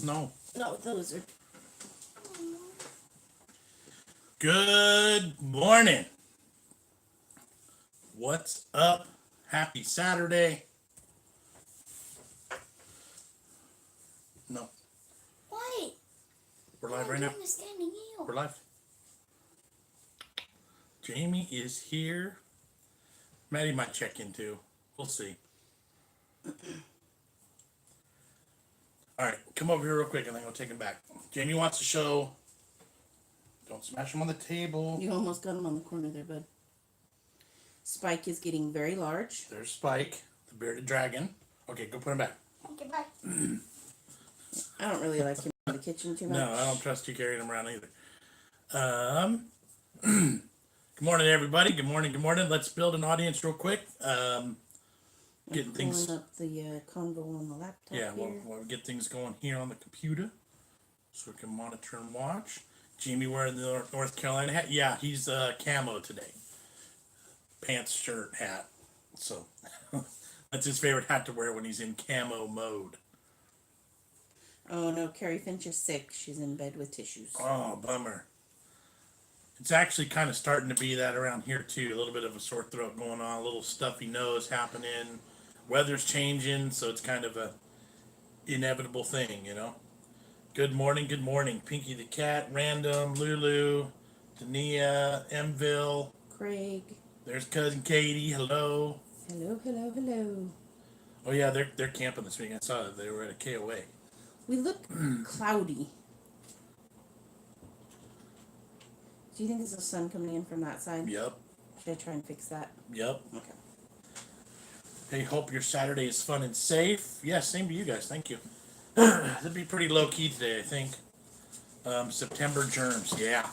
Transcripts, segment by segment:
No. No, those are. Good morning. What's up? Happy Saturday. No. Why? We're live right now. Standing heel. We're live. Jamie is here. Maddy might check in too. We'll see. All right, come over here real quick and then I'll take him back. Jamie wants to show. Don't smash him on the table. You almost got him on the corner there, bud. Spike is getting very large. There's Spike, the bearded dragon. Okay, go put him back. Okay, bye. I don't really like him in the kitchen too much. No, I don't trust you carrying him around either. Good morning, everybody. Good morning. Good morning. Let's build an audience real quick. Getting things. Pulling up the convo on the laptop. Yeah, here. we'll get things going here on the computer, so we can monitor and watch. Jamie wearing the North Carolina hat. Yeah, he's camo today. Pants, shirt, hat. So that's his favorite hat to wear when he's in camo mode. Oh no, Carrie Finch is sick. She's in bed with tissues. Oh, bummer. It's actually kind of starting to be that around here too. A little bit of a sore throat going on, a little stuffy nose happening. Weather's changing, so it's kind of a inevitable thing, you know. Good morning, Pinky the cat, Random, Lulu, Dania, Mville, Craig. There's cousin Katie. Hello. Hello, hello, hello. Oh yeah, they're camping this week. I saw that they were at a KOA. We look cloudy. Do you think there's a sun coming in from that side? Yep. Should I try and fix that? Yep. Okay. Hey, hope your Saturday is fun and safe. Yeah, same to you guys. Thank you. It'll be pretty low key today, I think. September germs. Yeah.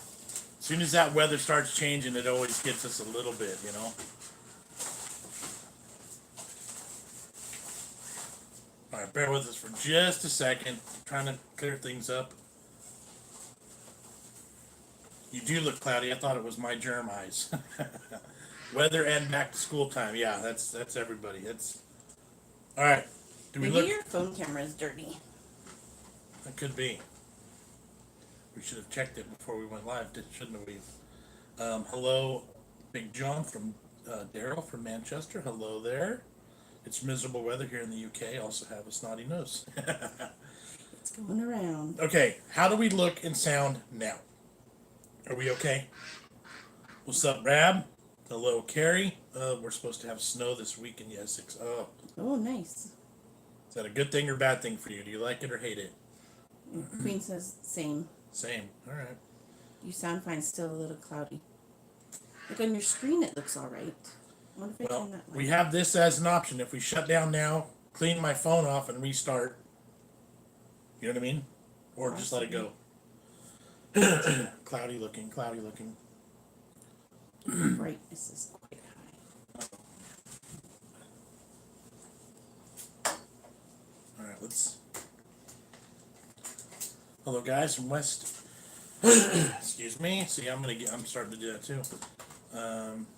As soon as that weather starts changing, it always hits us a little bit, you know. All right, bear with us for just a second. Trying to clear things up. You do look cloudy. I thought it was my germ eyes. Weather and back to school time. Yeah, that's everybody. That's all right. Do we Maybe look? your phone camera is dirty. That could be. We should have checked it before we went live, shouldn't we? Hello, BigJon from Daryl from Manchester. Hello there. It's miserable weather here in the UK. Also have a snotty nose. It's going around. Okay, how do we look and sound now? Are we okay? What's up, Rab? Hello, Carrie. We're supposed to have snow this week in Essex. Oh. Oh, nice. Is that a good thing or bad thing for you? Do you like it or hate it? Queen says same. Same. All right. You sound fine. Still a little cloudy. Like on your screen, it looks all right. I wonder if I Well, turn that light. we have this as an option. If we shut down now, clean my phone off, and restart, you know what I mean? Or just let it go. Cloudy looking. Brightness is quite high. All right, let's. Hello, guys from West. Excuse me. See, I'm starting to do that too.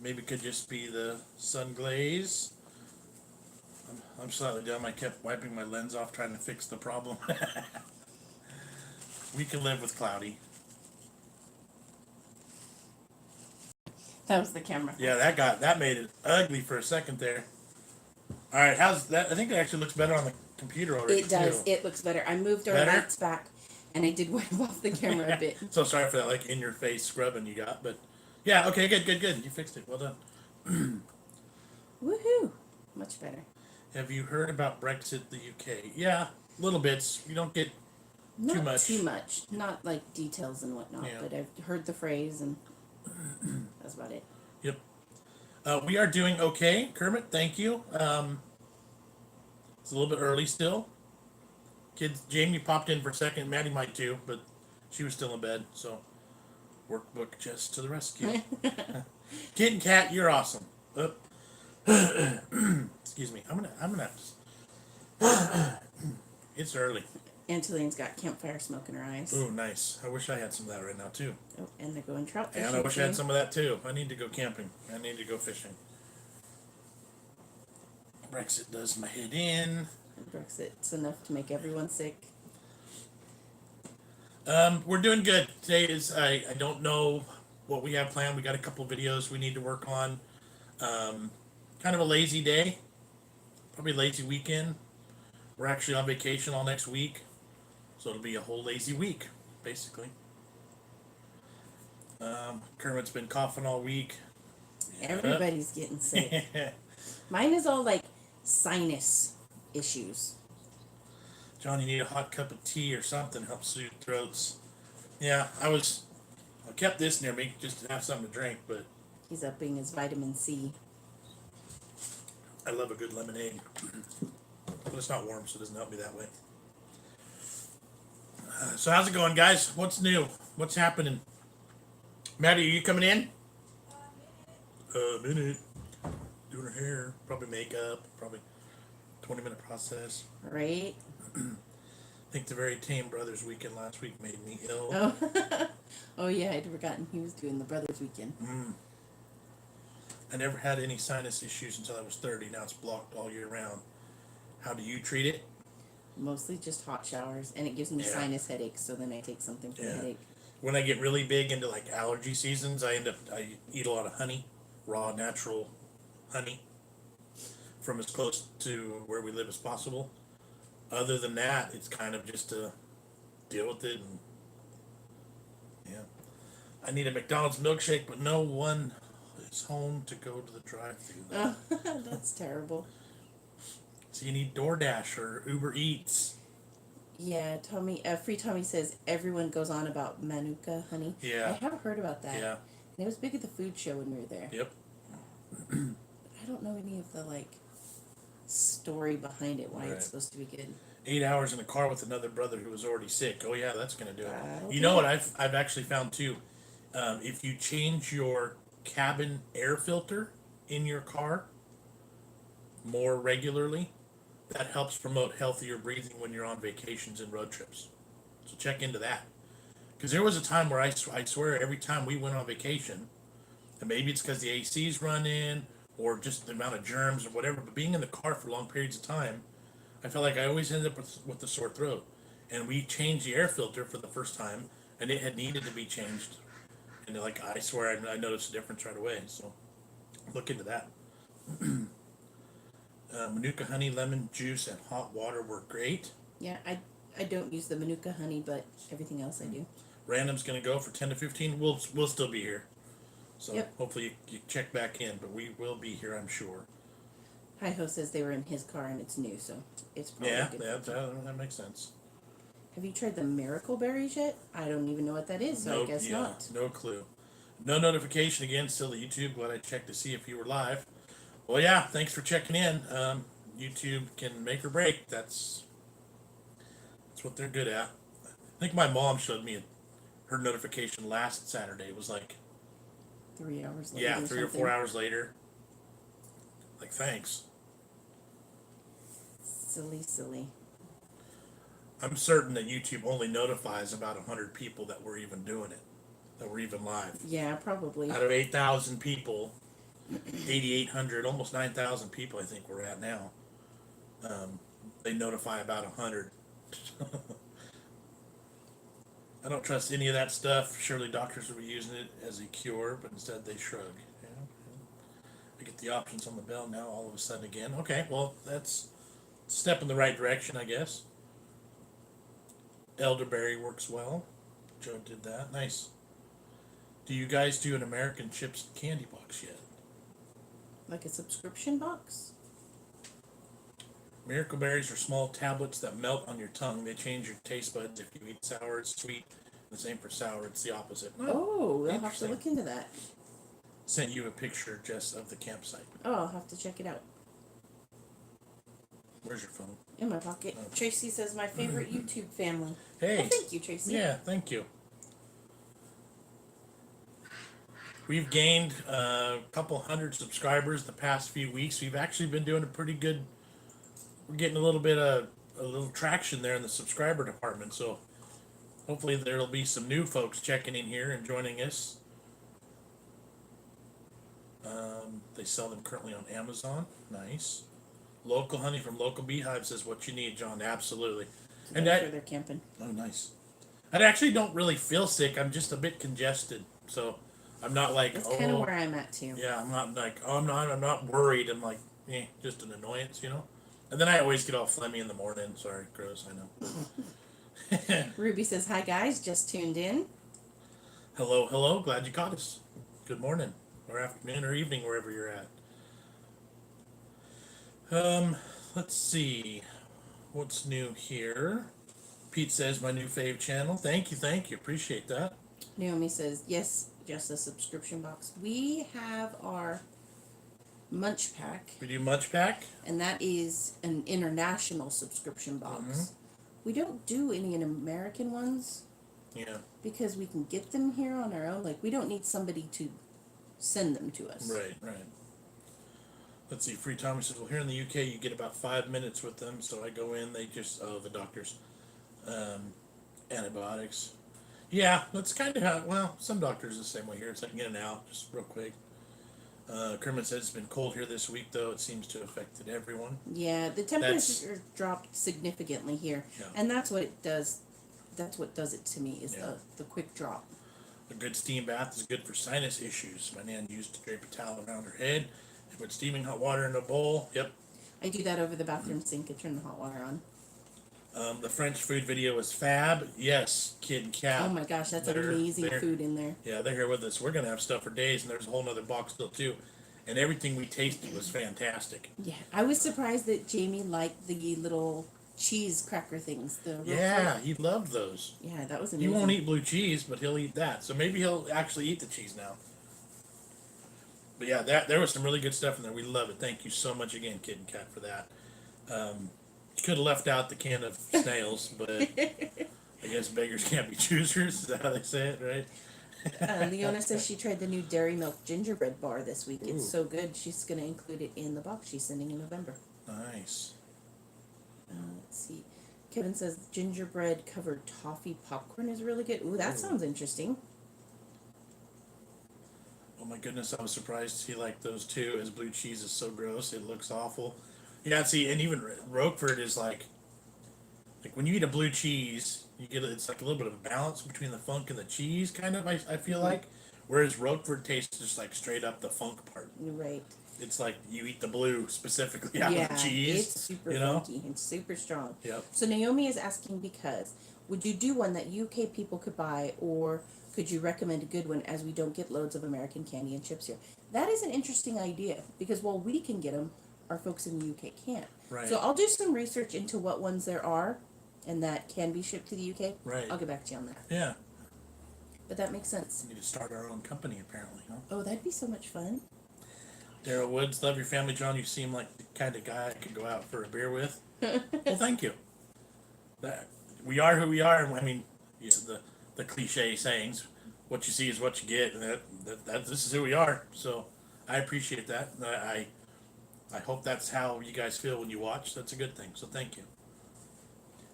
Maybe it could just be the sun glaze. I'm slightly dumb. I kept wiping my lens off trying to fix the problem. We can live with cloudy. That was the camera. Yeah, that made it ugly for a second there. All right, how's that? I think it actually looks better on the computer already. It does. Too. It looks better. I moved our Better? lights back, and I did wipe off the camera a bit. So sorry for that, like in your face scrubbing you got, but yeah, okay, good. You fixed it. Well done. Woohoo! Much better. Have you heard about Brexit, the UK? Yeah, little bits. You don't get Not much. too much. Not like details and whatnot, Yeah. but I've heard the phrase, and that's about it. Yep. We are doing okay, Kermit. Thank you. It's a little bit early still. Kids, Jamie popped in for a second. Maddy might too, but she was still in bed. So, workbook just to the rescue. Kid and cat, you're awesome. Excuse me. I'm gonna have to. It's early. Antoline's got campfire smoke in her eyes. Ooh, nice. I wish I had some of that right now too. Oh, and they're going trout fishing. And I wish I had too. some of that too. I need to go camping. I need to go fishing. Brexit does my head in. Brexit's enough to make everyone sick. We're doing good. Today is I don't know what we have planned. We got a couple of videos we need to work on. Kind of a lazy day, probably a lazy weekend. We're actually on vacation all next week, so it'll be a whole lazy week, basically. Kermit's been coughing all week. Everybody's getting sick. Mine is all like sinus issues. John, you need a hot cup of tea or something to help soothe throats. Yeah, I kept this near me just to have something to drink, but He's upping his vitamin C. I love a good lemonade. But it's not warm, so it doesn't help me that way. So how's it going, guys? What's new? What's happening? Maddy, are you coming in? A minute. Doing her hair, probably makeup, probably 20-minute process. Right? I think the very tame brothers weekend last week made me ill. Oh, oh yeah, I'd forgotten he was doing the brothers weekend. I never had any sinus issues until I was 30. Now it's blocked all year round. How do you treat it? Mostly just hot showers, and it gives me Yeah. sinus headaches. So then I take something for the Yeah. headache. When I get really big into like allergy seasons, I eat a lot of honey, raw natural honey, from as close to where we live as possible. Other than that, it's kind of just to deal with it. And yeah, I need a McDonald's milkshake, but no one is home to go to the drive-thru. Oh, that's terrible. So you need DoorDash or Uber Eats. Yeah, Free Tommy says everyone goes on about Manuka honey. Yeah. I have heard about that. Yeah. And it was big at the food show when we were there. Yep. I don't know any of the story behind it, why Right. it's supposed to be good. 8 hours in a car with another brother who was already sick. Oh yeah, that's gonna do it. That'll You do know it. what I've actually found too. If you change your cabin air filter in your car more regularly, that helps promote healthier breathing when you're on vacations and road trips. So check into that. Because there was a time where I swear every time we went on vacation, and maybe it's because the AC's running or just the amount of germs or whatever, but being in the car for long periods of time, I felt like I always ended up with the sore throat. And we changed the air filter for the first time, and it had needed to be changed. And I swear I noticed a difference right away. So look into that. Manuka honey, lemon juice, and hot water were great. Yeah, I don't use the Manuka honey, but everything else I do. Random's gonna go for 10 to 15. We'll still be here. So Yep. hopefully you check back in, but we will be here, I'm sure. Hi-Ho says they were in his car and it's new, so it's probably Yeah, good. that makes sense. Have you tried the miracle berries yet? I don't even know what that is, so I guess not. No clue. No notification again, still at YouTube. Glad I checked to see if you were live. Well, yeah, thanks for checking in. YouTube can make or break. That's what they're good at. I think my mom showed me her notification last Saturday. It was 3 hours later. yeah, or 3 or something. 4 hours later. Thanks. Silly. I'm certain that YouTube only notifies about 100 people that we're even doing it, that we're even live. Yeah, probably. Out of 8,000 people, 8,800, almost 9,000 people I think we're at now. They notify about 100. I don't trust any of that stuff. Surely doctors will be using it as a cure, but instead they shrug. Yeah. I get the options on the bell now all of a sudden again. Okay, well, that's a step in the right direction, I guess. Elderberry works well. Joe did that. Nice. Do you guys do an American Chips candy box yet? Like a subscription box? Miracle berries are small tablets that melt on your tongue. They change your taste buds. If you eat sour, it's sweet. The same for sour. It's the opposite. Oh, I'll have to interesting. look into that. Sent you a picture, Jess, of the campsite. Oh, I'll have to check it out. Where's your phone? In my pocket. Okay. Tracy says my favorite YouTube family. Hey. Oh, thank you, Tracy. Yeah, thank you. We've gained a couple hundred subscribers the past few weeks. We've actually been doing a pretty good. We're getting a little traction there in the subscriber department. So hopefully there'll be some new folks checking in here and joining us. They sell them currently on Amazon. Nice. Local honey from local beehives is what you need, John. Absolutely. And I'm that sure they're camping. Oh, nice. I actually don't really feel sick. I'm just a bit congested, so I'm not like, That's kind of oh, where I'm at too. yeah, I'm not like, oh, I'm not worried. I'm like, just an annoyance, you know. And then I always get all phlegmy in the morning. Sorry, gross. I know. Ruby says, "Hi guys, just tuned in." Hello, hello. Glad you caught us. Good morning, or afternoon, or evening, wherever you're at. Let's see. What's new here? Pete says my new fave channel. Thank you. Appreciate that. Naomi says, "Yes, just a subscription box. We have our Munch Pack, We do Munch Pack. and that is an international subscription box. We don't do any in American ones Yeah. because we can get them here on our own. Like, we don't need somebody to send them to us. Right. Let's see. Free Tommy says, well, here in the UK, you get about 5 minutes with them. So I go in, they just, the doctors, antibiotics. Yeah, that's kind of how, well, some doctors the same way here. It's like in and out, just real quick. Kermit says it's been cold here this week, though. It seems to have affected everyone. Yeah, the temperature dropped significantly here. Yeah. And that's what it does. That's what does it to me, is Yeah. the quick drop. A good steam bath is good for sinus issues. My nan used to drape a towel around her head and put steaming hot water in a bowl. Yep. I do that over the bathroom sink. I turn the hot water on. The French food video was fab. Yes, Kid and Cat. Oh my gosh, that's They're- amazing they're- food in there. Yeah, they're here with us. We're gonna have stuff for days, and there's a whole nother box still too. And everything we tasted was fantastic. Yeah, I was surprised that Jamie liked the little cheese cracker things. Yeah, he loved those. Yeah, that was He amazing. won't eat blue cheese, but he'll eat that. So maybe he'll actually eat the cheese now. But yeah, there was some really good stuff in there. We love it. Thank you so much again, Kid and Cat, for that. You could have left out the can of snails, but I guess beggars can't be choosers. Is that how they say it, right? Leona says she tried the new Dairy Milk gingerbread bar this week. Ooh. It's so good. She's going to include it in the box she's sending in November. Nice. Let's see. Kevin says gingerbread covered toffee popcorn is really good. Ooh, that Ooh. sounds interesting. Oh my goodness, I was surprised he liked those too. His blue cheese is so gross; it looks awful. Yeah, see, and even Roquefort is like when you eat a blue cheese, you get it's like a little bit of a balance between the funk and the cheese, kind of. I feel like, whereas Roquefort tastes just like straight up the funk part. You're right. It's like you eat the blue specifically out Yeah, of the cheese. it's super you know? funky and super strong. Yep. So Naomi is asking because would you do one that UK people could buy, or could you recommend a good one, as we don't get loads of American candy and chips here? That is an interesting idea, because while we can get them, our folks in the UK can't. Right. So I'll do some research into what ones there are and that can be shipped to the UK. Right. I'll get back to you on that. Yeah. But that makes sense. We need to start our own company, apparently, huh? Oh, that'd be so much fun. Daryl Woods, love your family, John. You seem like the kind of guy I could go out for a beer with. Well, thank you. We are who we are, and I mean, yeah, the cliche sayings, "What you see is what you get," and that this is who we are. So I appreciate that. I hope that's how you guys feel when you watch. That's a good thing. So thank you.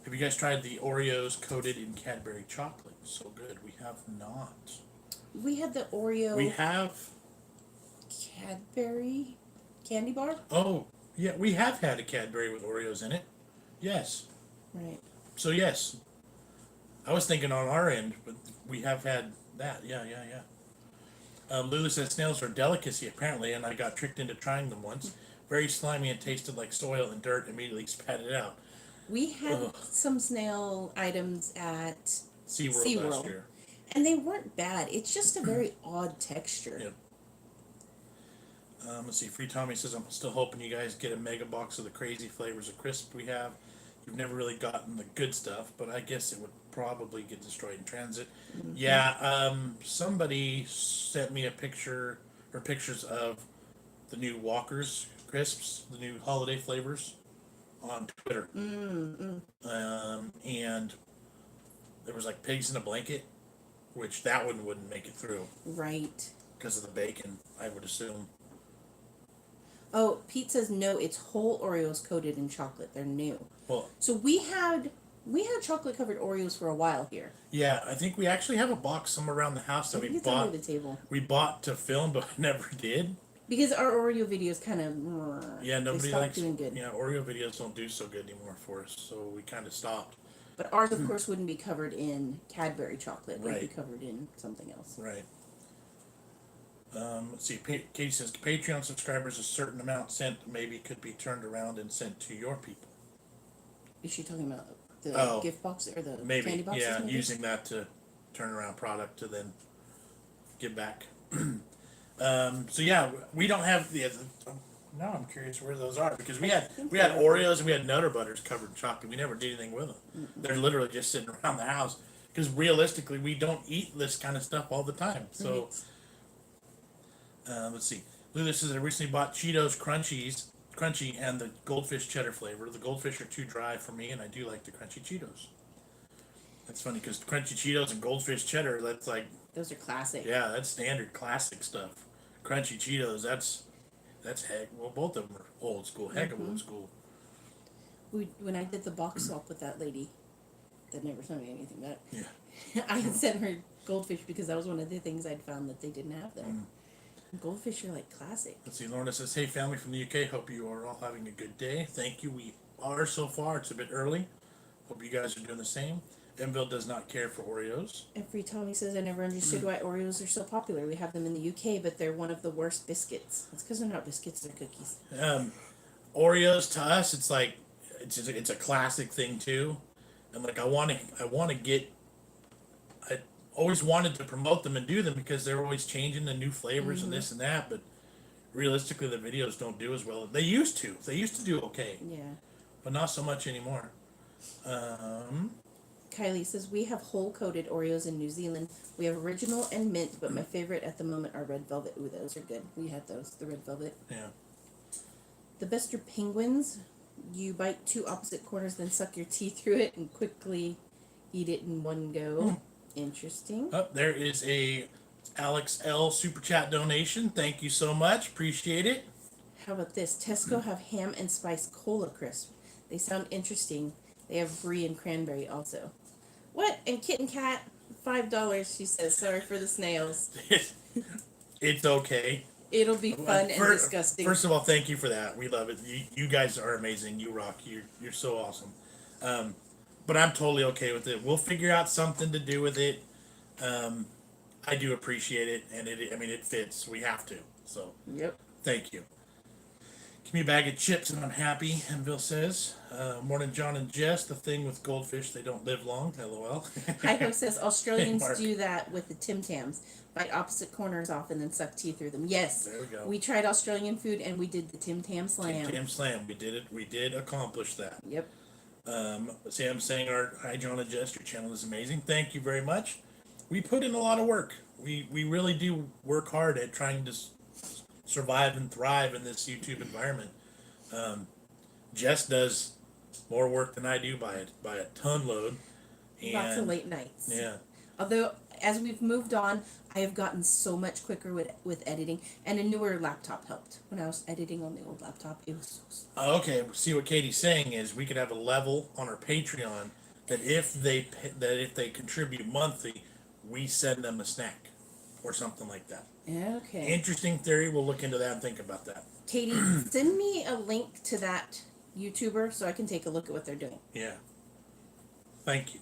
Have you guys tried the Oreos coated in Cadbury chocolate? So good. We have not. We had the Oreo We have. Cadbury candy bar. Oh, yeah, we have had a Cadbury with Oreos in it. Yes. Right. So yes, I was thinking on our end, but we have had that. Yeah. Lulu says snails are a delicacy apparently, and I got tricked into trying them once. Very slimy and tasted like soil and dirt. Immediately spat it out. We had Ugh. some snail items at SeaWorld last year. and they weren't bad. It's just a very odd texture. Yep. Let's see. Free Tommy says I'm still hoping you guys get a mega box of the crazy flavors of crisp we have. You've never really gotten the good stuff, but I guess it would probably get destroyed in transit. Mm-hmm. Yeah. Somebody sent me a picture or pictures of the new Walker's crisps, the new holiday flavors, on Twitter. And there was like pigs in a blanket, which that one wouldn't make it through. Right. Because of the bacon, I would assume. Oh, Pete says no. It's whole Oreos coated in chocolate. They're new. Well, So we had chocolate covered Oreos for a while here. yeah, I think we actually have a box somewhere around the house that I think we it's bought. under the table We bought to film, but never did. because our Oreo videos kind of Yeah, nobody stopped likes. doing good. Yeah, Oreo videos don't do so good anymore for us, so we kind of stopped. But ours, of course, wouldn't be covered in Cadbury chocolate. It would be Right. covered in something else. Right. Let's see. Katie says Patreon subscribers a certain amount sent maybe could be turned around and sent to your people. Is she talking about the Oh, gift box or the Maybe. candy boxes? Yeah, maybe? using that to turn around product to then give back. So yeah, we don't have the. Now I'm curious where those are because we had Oreos and we had Nutter Butters covered in chocolate. We never did anything with them. They're literally just sitting around the house because realistically we don't eat this kind of stuff all the time. So let's see. Lulu says I recently bought Cheetos crunchy and the goldfish cheddar flavor. The goldfish are too dry for me, and I do like the crunchy Cheetos. That's funny because crunchy Cheetos and goldfish cheddar, that's like, Those are classic. yeah, that's standard classic stuff. Crunchy Cheetos, that's heck. Well, both of them are old school, heck of old school. When I did the box swap with that lady, that never sent me anything back. Yeah. I had sent her goldfish because that was one of the things I'd found that they didn't have there. Goldfish are like classic. Let's see. Lorna says, "Hey, family from the UK. Hope you are all having a good day. Thank you. We are so far. It's a bit early. Hope you guys are doing the same." Enville does not care for Oreos. Every Tommy says I never understood why Oreos are so popular. We have them in the UK, but they're one of the worst biscuits. It's because they're not biscuits; they're cookies. Oreos to us, it's like it's a classic thing too, and like I want to get. I always wanted to promote them and do them because they're always changing the new flavors and this and that, but realistically, the videos don't do as well. They used to. They used to do okay, Yeah. but not so much anymore. Kylie says we have whole coated Oreos in New Zealand. We have original and mint, but my favorite at the moment are red velvet. Ooh, those are good. We had those, the red velvet. Yeah. The best are penguins. You bite two opposite corners, then suck your teeth through it and quickly eat it in one go. Interesting. Oh, there is a Alex L super chat donation. Thank you so much. Appreciate it. How about this? Tesco have ham and spice cola crisp. They sound interesting. They have brie and cranberry also. What? And kitten cat, $5. She says. Sorry for the snails. It's okay. It'll be fun and disgusting. First of all, thank you for that. We love it. You guys are amazing. You rock. You're so awesome. But I'm totally okay with it. We'll figure out something to do with it. I do appreciate it, and it fits. We have to. So Yep. thank you. Give me a bag of chips and I'm happy, Enville says. Morning, Jon and Jess. The thing with goldfish, they don't live long. LOL. Hi-Ho says Australians Mark. do that with the Tim Tams. Bite opposite corners off and then suck teeth through them. Yes. There we go. We tried Australian food and we did the Tim Tam slam. Tim Slam. We did it. We did accomplish that. Yep. Sam saying, "Hi, Jon and Jess. Your channel is amazing. Thank you very much. We put in a lot of work. We really do work hard at trying to survive and thrive in this YouTube environment. Jess does more work than I do by a ton load. And, Lots of late nights. Yeah. Although, as we've moved on, I have gotten so much quicker with editing, and a newer laptop helped. When I was editing on the old laptop, it was so slow. Okay. See what Katie's saying is we could have a level on our Patreon that if they contribute monthly, we send them a snack or something like that. Okay. Interesting theory. We'll look into that and think about that. Katie, send me a link to that YouTuber so I can take a look at what they're doing. Yeah. Thank you.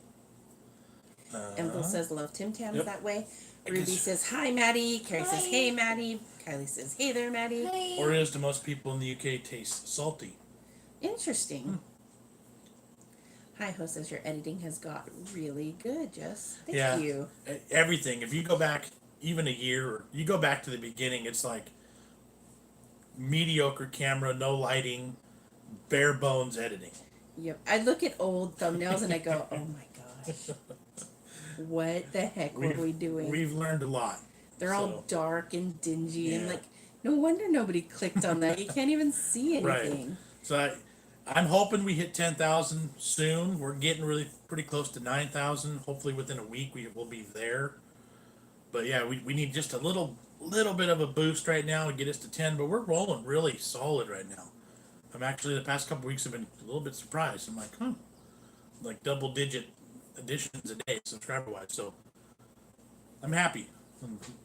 Emil says love Tim Tams Yep. that way. I Ruby guess- says hi Maddie. Carrie says hey Maddie. Kylie says hey there Maddie. Oreos to most people in the UK taste salty. Interesting. Hi-Ho says your editing has got really good, Jess. Thank you. Everything. If you go back even a year, or you go back to the beginning, it's like mediocre camera, no lighting, bare bones editing. Yep. I look at old thumbnails and I go, oh my gosh. What the heck were we doing? We've learned a lot. They're all dark and dingy and like, no wonder nobody clicked on that. You can't even see anything. Right. So I'm hoping we hit 10,000 soon. We're getting really pretty close to 9,000. Hopefully within a week we will be there. But yeah, we need just a little bit of a boost right now to get us to 10. But we're rolling really solid right now. I'm actually the past couple weeks have been a little bit surprised. I'm like, like double digit additions a day subscriber wise. So I'm happy.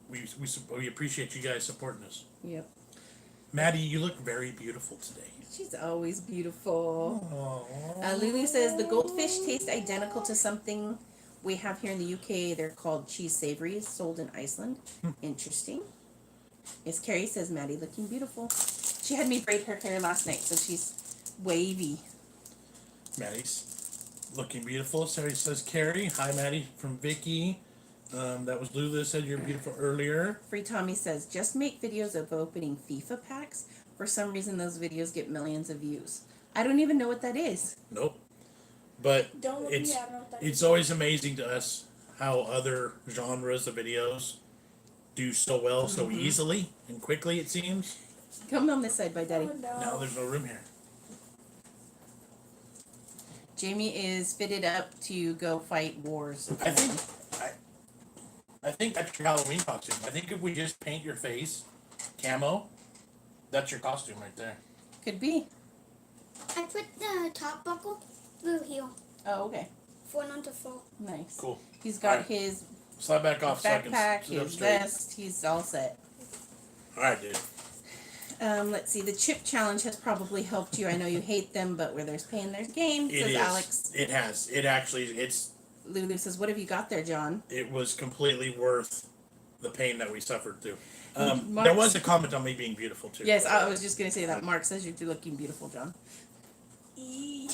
We appreciate you guys supporting us. Yep. Maddie, you look very beautiful today. She's always beautiful. Aww. Lulu says the goldfish taste identical to something we have here in the UK. They're called cheese savories, sold in Iceland. Interesting. Yes, Carrie says Maddie looking beautiful. She had me braid her hair last night, so she's wavy. Maddie's looking beautiful. Sarah says Carrie. Hi, Maddie from Vicky. That was Lulu that said you're beautiful earlier. Free Tommy says just make videos of opening FIFA packs. For some reason, those videos get millions of views. I don't even know what that is. Nope. But Don't look it's me up, I don't know what that it's is. always amazing to us how other genres of videos do so well so easily and quickly. It seems. Come on this side, by Daddy. Oh, no. Now there's no room here. Jamie is fitted up to go fight wars. I think that's your Halloween costume. I think if we just paint your face camo, that's your costume right there. Could be. I put the top buckle blue heel Oh, okay. for not to fall. Nice. Cool. He's got Alright. his Slide back off so I can backpack, sit up his straight. vest. He's all set. All right, dude. Let's see. The chip challenge has probably helped you. I know you hate them, but where there's pain, there's gain. It Says is. Alex. It has. It actually. It's. Lulu says, "What have you got there, John?" It was completely worth the pain that we suffered through. Mark's- There was a comment on me being beautiful too. Yes, I was just gonna say that. Mark says you're looking beautiful, John. Eee.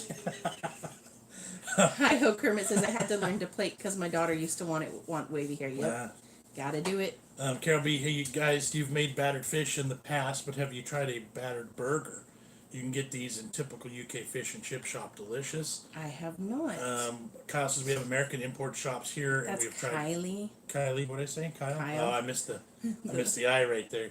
Hi ho, Kermit says I had to learn to plate because my daughter used to want wavy hair. Yep, Yeah. gotta do it. Carol B, hey you guys, you've made battered fish in the past, but have you tried a battered burger? You can get these in typical UK fish and chip shop. Delicious. I have not. Kyle says we have American import shops here, That's and we've tried. Kylie. Kylie, what did I say? Kyle. Kyle. Oh, I missed the I right there.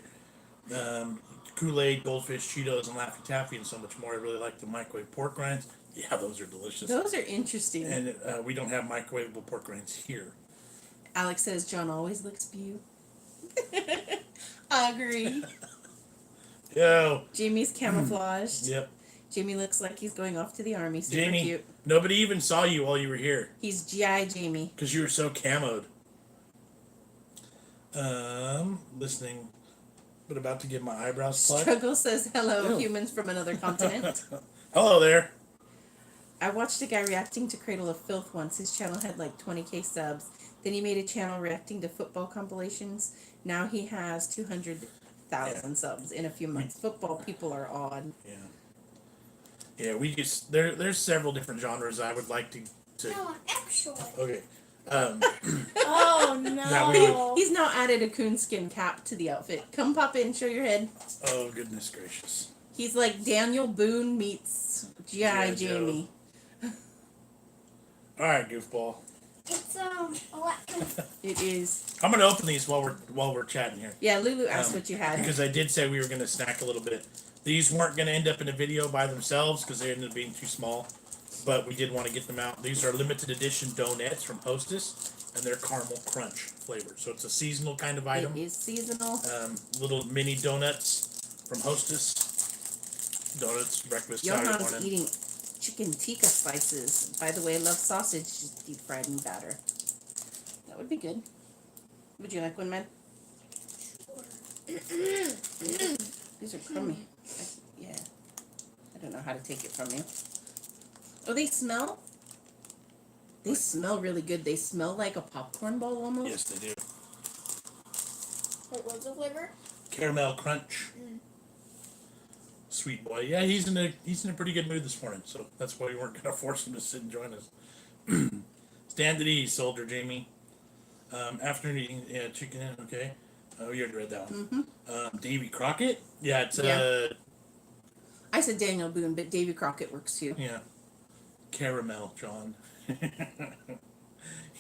Kool-Aid, goldfish, Cheetos, and Laffy Taffy, and so much more. I really like the microwave pork rinds. Yeah, those are delicious. Those are interesting. And we don't have microwavable pork rinds here. Alex says John always looks beautiful. I agree. Yo. Jamie's camouflaged. Yep. Jamie looks like he's going off to the army. Super Jamie, cute. nobody even saw you while you were here He's GI Jamie. because you were so camoed. Listening, but about to get my eyebrows plucked. Struggle says hello, Ew. humans from another continent. Hello there. I watched a guy reacting to Cradle of Filth once. His channel had like 20K subs. Then he made a channel reacting to football compilations. Now he has 200,000 subs in a few months. Football people are odd. Yeah. Yeah, we just there's several different genres I would like to No, actually. okay. Oh, Now no. He's now added a coonskin cap to the outfit. Come pop in, show your head. Oh goodness gracious. He's like Daniel Boone meets G.I. G.I. Joe. Jamie. Alright, goofball. It's electric. It is. I'm gonna open these while we're chatting here. Yeah, Lulu asked what you had. Because I did say we were gonna snack a little bit. These weren't gonna end up in a video by themselves because they ended up being too small. But we did want to get them out. These are limited edition donuts from Hostess, and they're caramel crunch flavored. So it's a seasonal kind of item. It is seasonal. Little mini donuts from Hostess. Donuts, breakfast, Saturday Johan's morning. eating chicken tikka slices. By the way, I love sausage just deep fried in batter. That would be good. Would you like one, man? These are crummy. Yeah. I don't know how to take it from you. Oh, they smell? They smell really good. They smell like a popcorn ball almost. Yes, they do. Wait, what's the flavor? Caramel crunch. Sweet boy. Yeah, he's in a pretty good mood this morning, so that's why we weren't gonna force him to sit and join us. Stand at ease, soldier Jamie. Afternoon eating chicken. Okay. Oh, you already read that one. Davy Crockett. Yeah, it's Yeah. I said Daniel Boone, but Davy Crockett works too. yeah. Caramel, John.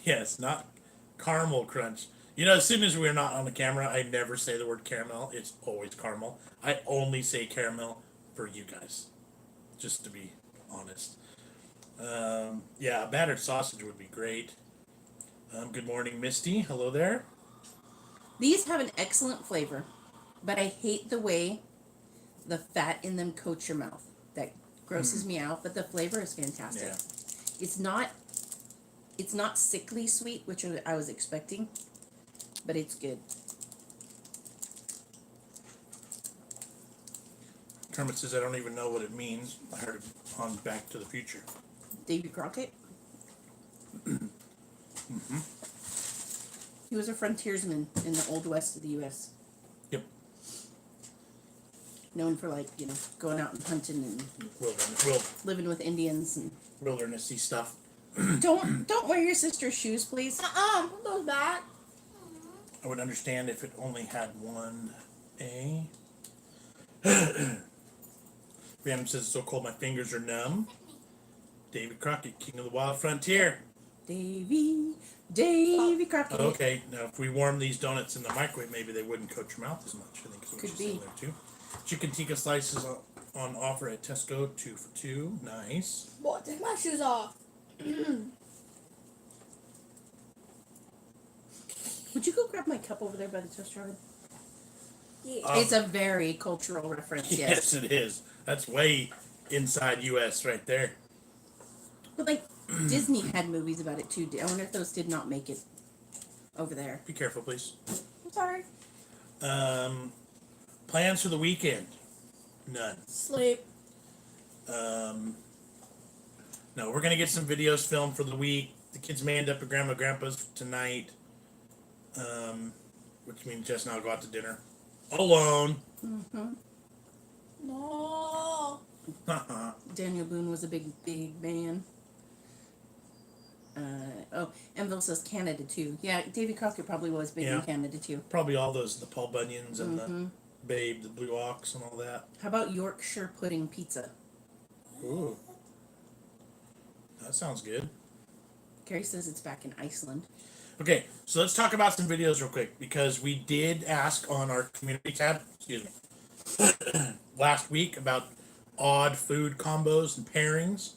Yes, not caramel crunch. You know, as soon as we're not on the camera, I never say the word caramel. It's always caramel. I only say caramel for you guys, just to be honest. Yeah, battered sausage would be great. Good morning, Misty. Hello there. These have an excellent flavor, but I hate the way the fat in them coats your mouth. That grosses me out, but the flavor is fantastic. Yeah. It's not sickly sweet, which I was expecting, but it's good. Kermit says, I don't even know what it means. I heard it on Back to the Future. Davy Crockett. Mm-hmm. He was a frontiersman in the old west of the U.S. Yep. Known for going out and hunting and living with Indians and Wildernessy stuff. don't wear your sister's shoes, please. Put those back. I would understand if it only had one A. Random says, so cold my fingers are numb. David Crockett, King of the Wild Frontier. Davy Crockett. Okay, now if we warm these donuts in the microwave, maybe they wouldn't coat your mouth as much. I think Could be. in there too. Chicken tikka slices on offer at Tesco, 2 for $2. Nice. Boy, take my shoes off. Would you go grab my cup over there by the toaster oven? Yeah. It's a very cultural reference, Yes, it is. That's way inside U.S. right there. But Disney had movies about it too. I wonder if those did not make it over there. Be careful, please. I'm sorry. Plans for the weekend? None. Sleep. No, we're gonna get some videos filmed for the week. The kids may end up at Grandma and Grandpa's tonight. Which means Jess and I'll go out to dinner. Alone. Mm-hmm. No. Daniel Boone was a big man. Enville says Canada too. Yeah, Davy Crockett probably was big in Canada too. Probably all those, the Paul Bunyan's and Mm-hmm. the Babe, the Blue Ox and all that. How about Yorkshire pudding pizza? Ooh. That sounds good. Carrie says it's back in Iceland. Okay, so let's talk about some videos real quick because we did ask on our community tab, last week about odd food combos and pairings.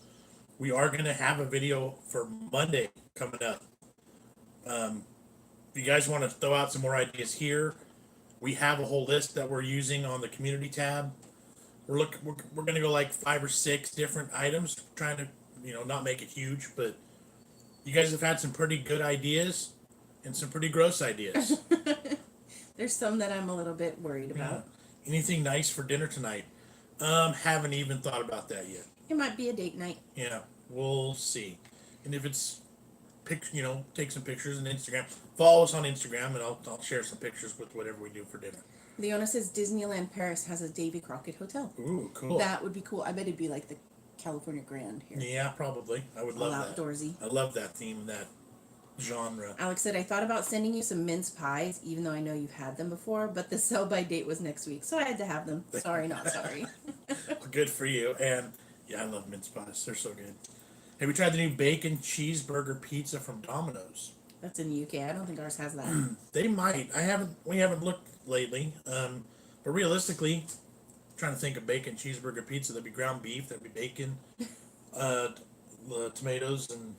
We are going to have a video for Monday coming up. If you guys want to throw out some more ideas here, we have a whole list that we're using on the community tab. We're going to go like 5 or 6 different items, trying to not make it huge, but you guys have had some pretty good ideas and some pretty gross ideas. There's some that I'm a little bit worried about. Anything nice for dinner tonight? Haven't even thought about that yet. It might be a date night. Yeah, we'll see. And if it's take some pictures on Instagram. Follow us on Instagram, and I'll share some pictures with whatever we do for dinner. Leona says Disneyland Paris has a Davy Crockett hotel. Ooh, cool. That would be cool. I bet it'd be like the California Grand here. Yeah, probably. I would All love that. outdoorsy. I love that theme and that genre. Alex said, I thought about sending you some mince pies, even though I know you've had them before, but the sell-by date was next week, so I had to have them. Sorry, not sorry. Good for you. And yeah, I love mince pies. They're so good. Have you tried the new bacon cheeseburger pizza from Domino's? That's in the UK. I don't think ours has that. They might. We haven't looked lately. But realistically, I'm trying to think of bacon cheeseburger pizza. That'd be ground beef. That'd be bacon, tomatoes, and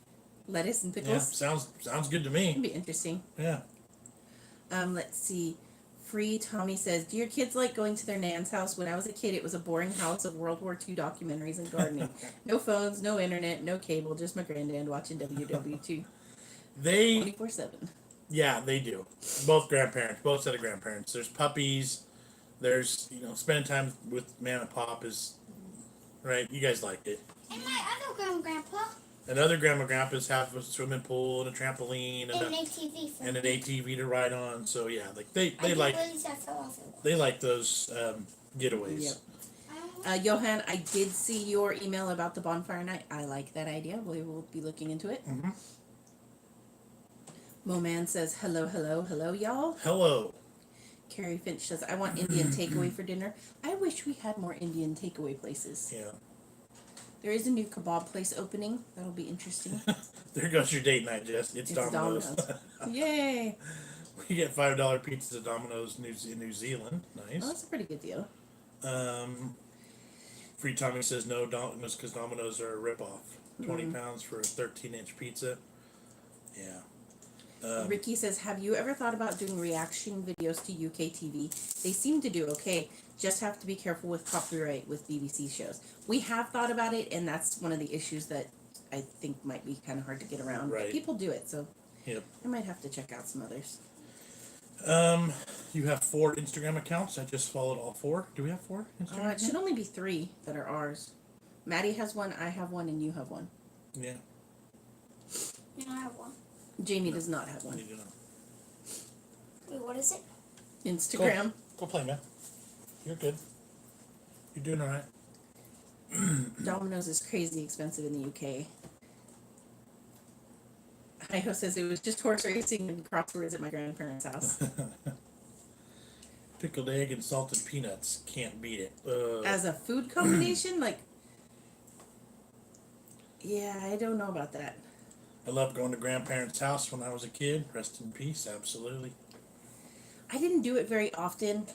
Lettuce and yeah, pickles. sounds good to It'd me. be interesting. Yeah. Let's see. Free Tommy says, do your kids like going to their nan's house? When I was a kid, it was a boring house of World War II documentaries and gardening. No phones, no internet, no cable, just my granddad watching WW2 They 24/7. Yeah, they do. Both set of grandparents. There's puppies. There's spending time with man and pop is right. You guys liked it. And my other grandpa. And other grandma and grandpas have a swimming pool and a trampoline And an ATV. and an ATV to ride on. So yeah, like they I like really sad fell off it. they like those getaways. Yep. Johan, I did see your email about the bonfire night. I like that idea. We will be looking into it. Mm-hmm. Moman says, hello, y'all. Hello. Carrie Finch says, I want Indian takeaway for dinner. I wish we had more Indian takeaway places. Yeah. There is a new kebab place opening. That'll be interesting. There goes your date night, Jess. It's Domino's. Yay. We get $5 pizzas at Domino's in New Zealand. Nice. Oh, that's a pretty good deal. Free Tommy says no Domino's because Domino's are a ripoff. 20 pounds for a 13-inch pizza. Yeah. Ricky says, have you ever thought about doing reaction videos to UK TV? They seem to do okay. Just have to be careful with copyright with BBC shows. We have thought about it, and that's one of the issues that I think might be kind of hard to get around. Right. But people do it, so Yep. I might have to check out some others. You have 4 Instagram accounts. I just followed all 4. Do we have 4 Instagram It accounts? should only be 3 that are ours. Maddie has one, I have one, and you have one. Yeah. Yeah, I have one. Jamie does not have I one. need to know. Wait, what is it? Instagram. Go play, man. You're good. You're doing all right. Domino's is crazy expensive in the UK. Iho says it was just horse racing and crosswords at my grandparents' house. Pickled egg and salted peanuts. Can't beat it. As a food combination, like, yeah, I don't know about that. I loved going to grandparents' house when I was a kid. Rest in peace. Absolutely. I didn't do it very often,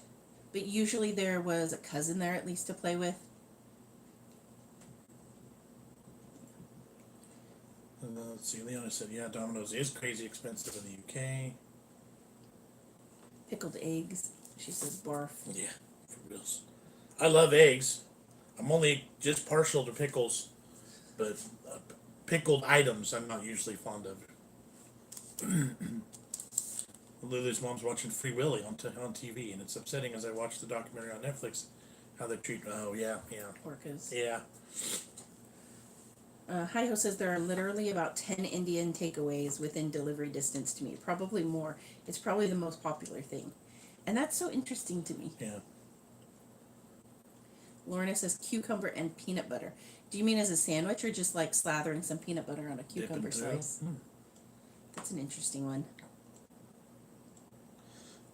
but usually there was a cousin there at least to play with. Let's see. Leona said, yeah, Domino's is crazy expensive in the UK. Pickled eggs. She says barf. Yeah, for reals. I love eggs. I'm only just partial to pickles, but pickled items I'm not usually fond of. Lulu's mom's watching Free Willy on TV, and it's upsetting as I watch the documentary on Netflix how they treat. Oh yeah, Orcas. yeah. Hi-Ho says there are literally about 10 Indian takeaways within delivery distance to me. Probably more. It's probably the most popular thing. And that's so interesting to me. Yeah. Lorna says cucumber and peanut butter. Do you mean as a sandwich or just like slathering some peanut butter on a cucumber Dip and slice? throw. That's an interesting one.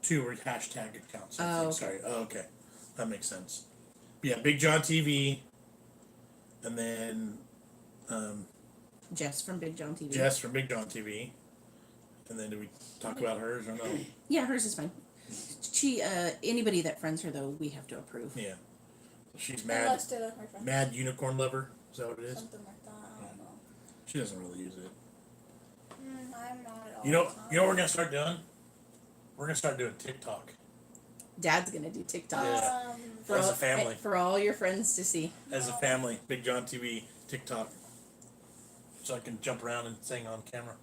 2 were hashtag accounts. I Oh, think. okay. Sorry. Oh, okay. That makes sense. Yeah, BigJon TV, and then Jess from BigJon TV. Jess from BigJon TV, and then do we talk about hers or no? Yeah, hers is fine. She, anybody that friends her though, we have to approve. Yeah. She's Unless they're like my friends. Mad Unicorn Lover. Is that what it is? Something like that. I don't know. She doesn't really use it. I'm not at all. You know what we're gonna start doing? We're gonna start doing TikTok Dad's gonna do TikTok. Yeah. For as all, a family. For all your friends to see. As a family. BigJon TV TikTok. So I can jump around and sing on camera.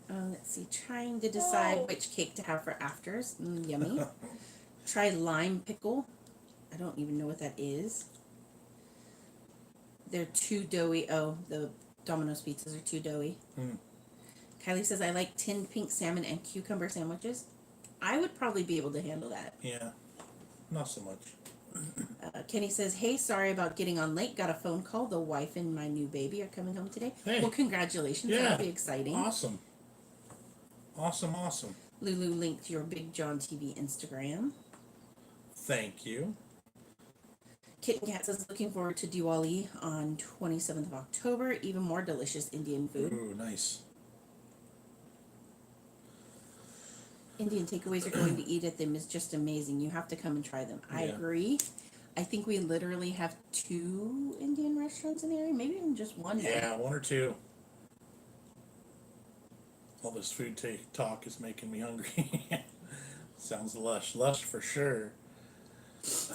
Let's see. Trying to decide which cake to have for afters. Yummy. Try lime pickle. I don't even know what that is. They're too doughy. Oh, the Domino's pizzas are too doughy. Kylie says, I like tinned pink salmon and cucumber sandwiches. I would probably be able to handle that. Yeah. Not so much. Kenny says, hey, sorry about getting on late. Got a phone call. The wife and my new baby are coming home today. Hey. Well, congratulations. Yeah. That'll be exciting. Awesome. Awesome. Lulu linked your BigJon TV Instagram. Thank you. Kitten Cat says, looking forward to Diwali on 27th of October. Even more delicious Indian food. Ooh, nice. Indian takeaways are going to eat at them is just amazing. You have to come and try them. I Yeah. agree. I think we literally have 2 Indian restaurants in the area, maybe even just one now. Yeah, 1 or 2. All this food talk is making me hungry. Sounds lush. Lush for sure.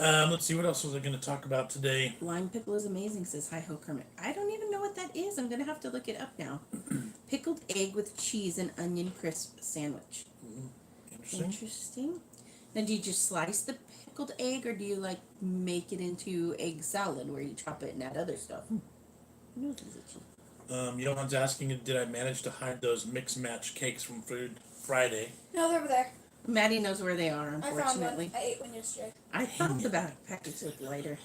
Let's see, what else was I going to talk about today? Lime pickle is amazing, says Hi Ho Kermit. I don't even know what that is. I'm going to have to look it up now. Pickled egg with cheese and onion crisp sandwich. Interesting. Interesting. Now, do you just slice the pickled egg, or do you like make it into egg salad where you chop it and add other stuff? Who knows if it's cheap? Johan's asking, did I manage to hide those mix match cakes from Food Friday? No, they're over there. Maddie knows where they are, I found unfortunately. one. I ate one yesterday. I thought the back package looked lighter.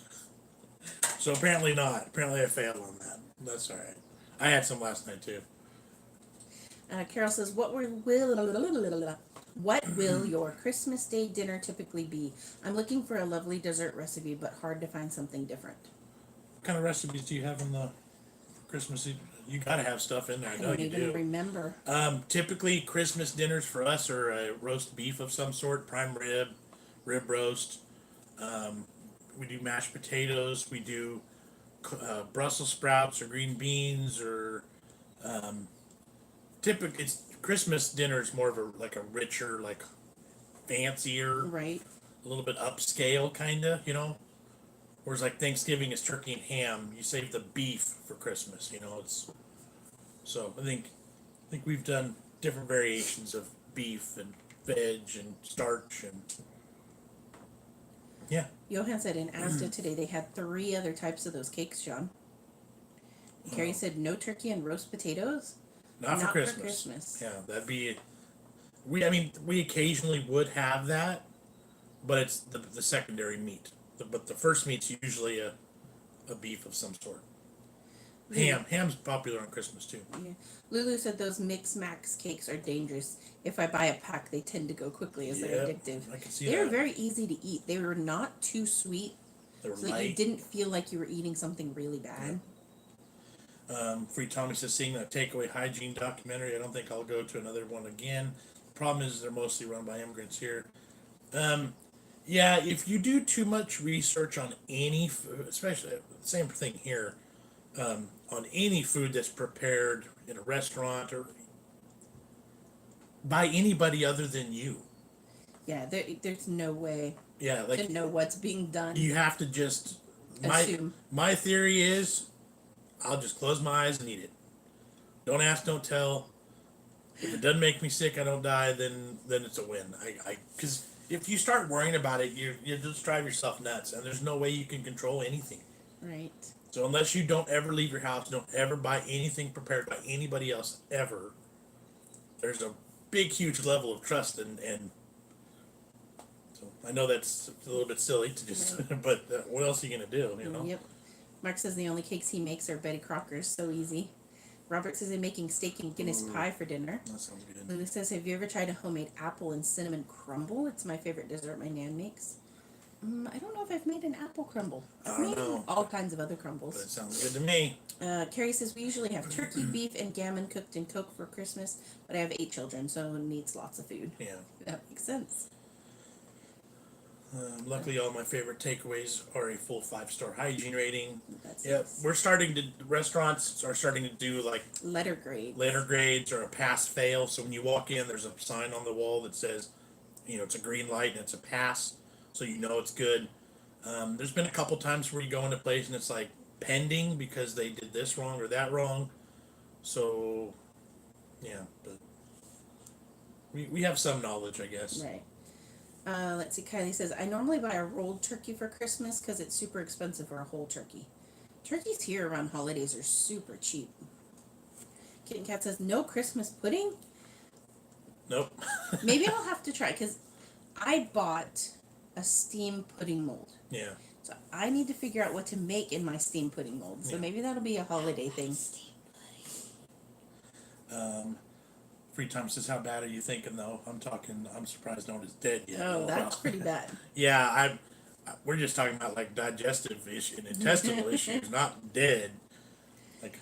So apparently not. Apparently I failed on that. That's all right. I had some last night too. Carol says, what will your Christmas Day dinner typically be? I'm looking for a lovely dessert recipe, but hard to find something different. What kind of recipes do you have in the Christmas Eve? You got to have stuff in there. I I know don't you even do. remember. Typically, Christmas dinners for us are a roast beef of some sort, prime rib roast. We do mashed potatoes. We do Brussels sprouts or green beans or typically it's Christmas dinner is more of a richer, fancier, Right. a little bit upscale kind of, Whereas Thanksgiving is turkey and ham. You save the beef for Christmas, it's so I think we've done different variations of beef and veg and starch and yeah. Johan said in Asda today they had 3 other types of those cakes, John. Carrie said no turkey and roast potatoes. Not for Christmas. Yeah, that'd be. We occasionally would have that, but it's the secondary meat. But the first meat's usually a beef of some sort. Ham's popular on Christmas too. Yeah. Lulu said those Mix Max cakes are dangerous. If I buy a pack, they tend to go quickly as they're addictive. I can see They were that. very easy to eat. They were not too sweet, They were so that light. you didn't feel like you were eating something really bad. Free Tommy says, seeing that takeaway hygiene documentary, I don't think I'll go to another one again. Problem is, they're mostly run by immigrants here. Yeah, if you do too much research on any food, especially, same thing here, on any food that's prepared in a restaurant or by anybody other than you. Yeah, there's no way Yeah, like to know what's being done. you have to just, Assume. my theory is, I'll just close my eyes and eat it. Don't ask, don't tell. If it doesn't make me sick, I don't die. Then it's a win. Because if you start worrying about it, you just drive yourself nuts, and there's no way you can control anything. Right. So unless you don't ever leave your house, don't ever buy anything prepared by anybody else ever. There's a big, huge level of trust, and so I know that's a little bit silly to just, but what else are you gonna do? You know. Yep. Mark says the only cakes he makes are Betty Crocker's. So easy. Robert says they're making steak and Guinness pie for dinner. That sounds good. Lulu says, have you ever tried a homemade apple and cinnamon crumble? It's my favorite dessert my nan makes. I don't know if I've made an apple crumble. I've made all kinds of other crumbles. But it sounds good to me. Carrie says, we usually have turkey, beef, and gammon cooked in Coke for Christmas, but I have 8 children, so it needs lots of food. Yeah. That makes sense. Luckily, all my favorite takeaways are a full 5-star hygiene rating. That's Yeah, nice. restaurants are starting to do like Letter grade. letter grades or a pass fail. So when you walk in, there's a sign on the wall that says, it's a green light and it's a pass, so you know it's good. There's been a couple times where you go into a place and it's like pending because they did this wrong or that wrong. So, yeah, but we have some knowledge, I guess. Right. Let's see. Kylie says, I normally buy a rolled turkey for Christmas because it's super expensive for a whole turkey. Turkeys here around holidays are super cheap. Kitten Cat says, no Christmas pudding? Nope. Maybe I'll have to try because I bought a steam pudding mold. Yeah. So I need to figure out what to make in my steam pudding mold. So Yeah. maybe that'll be a holiday thing. Free Time says, how bad are you thinking though? I'm surprised no one is dead yet. Oh, that's pretty bad. Yeah, we're just talking about like digestive issues and intestinal issues, not dead. Like,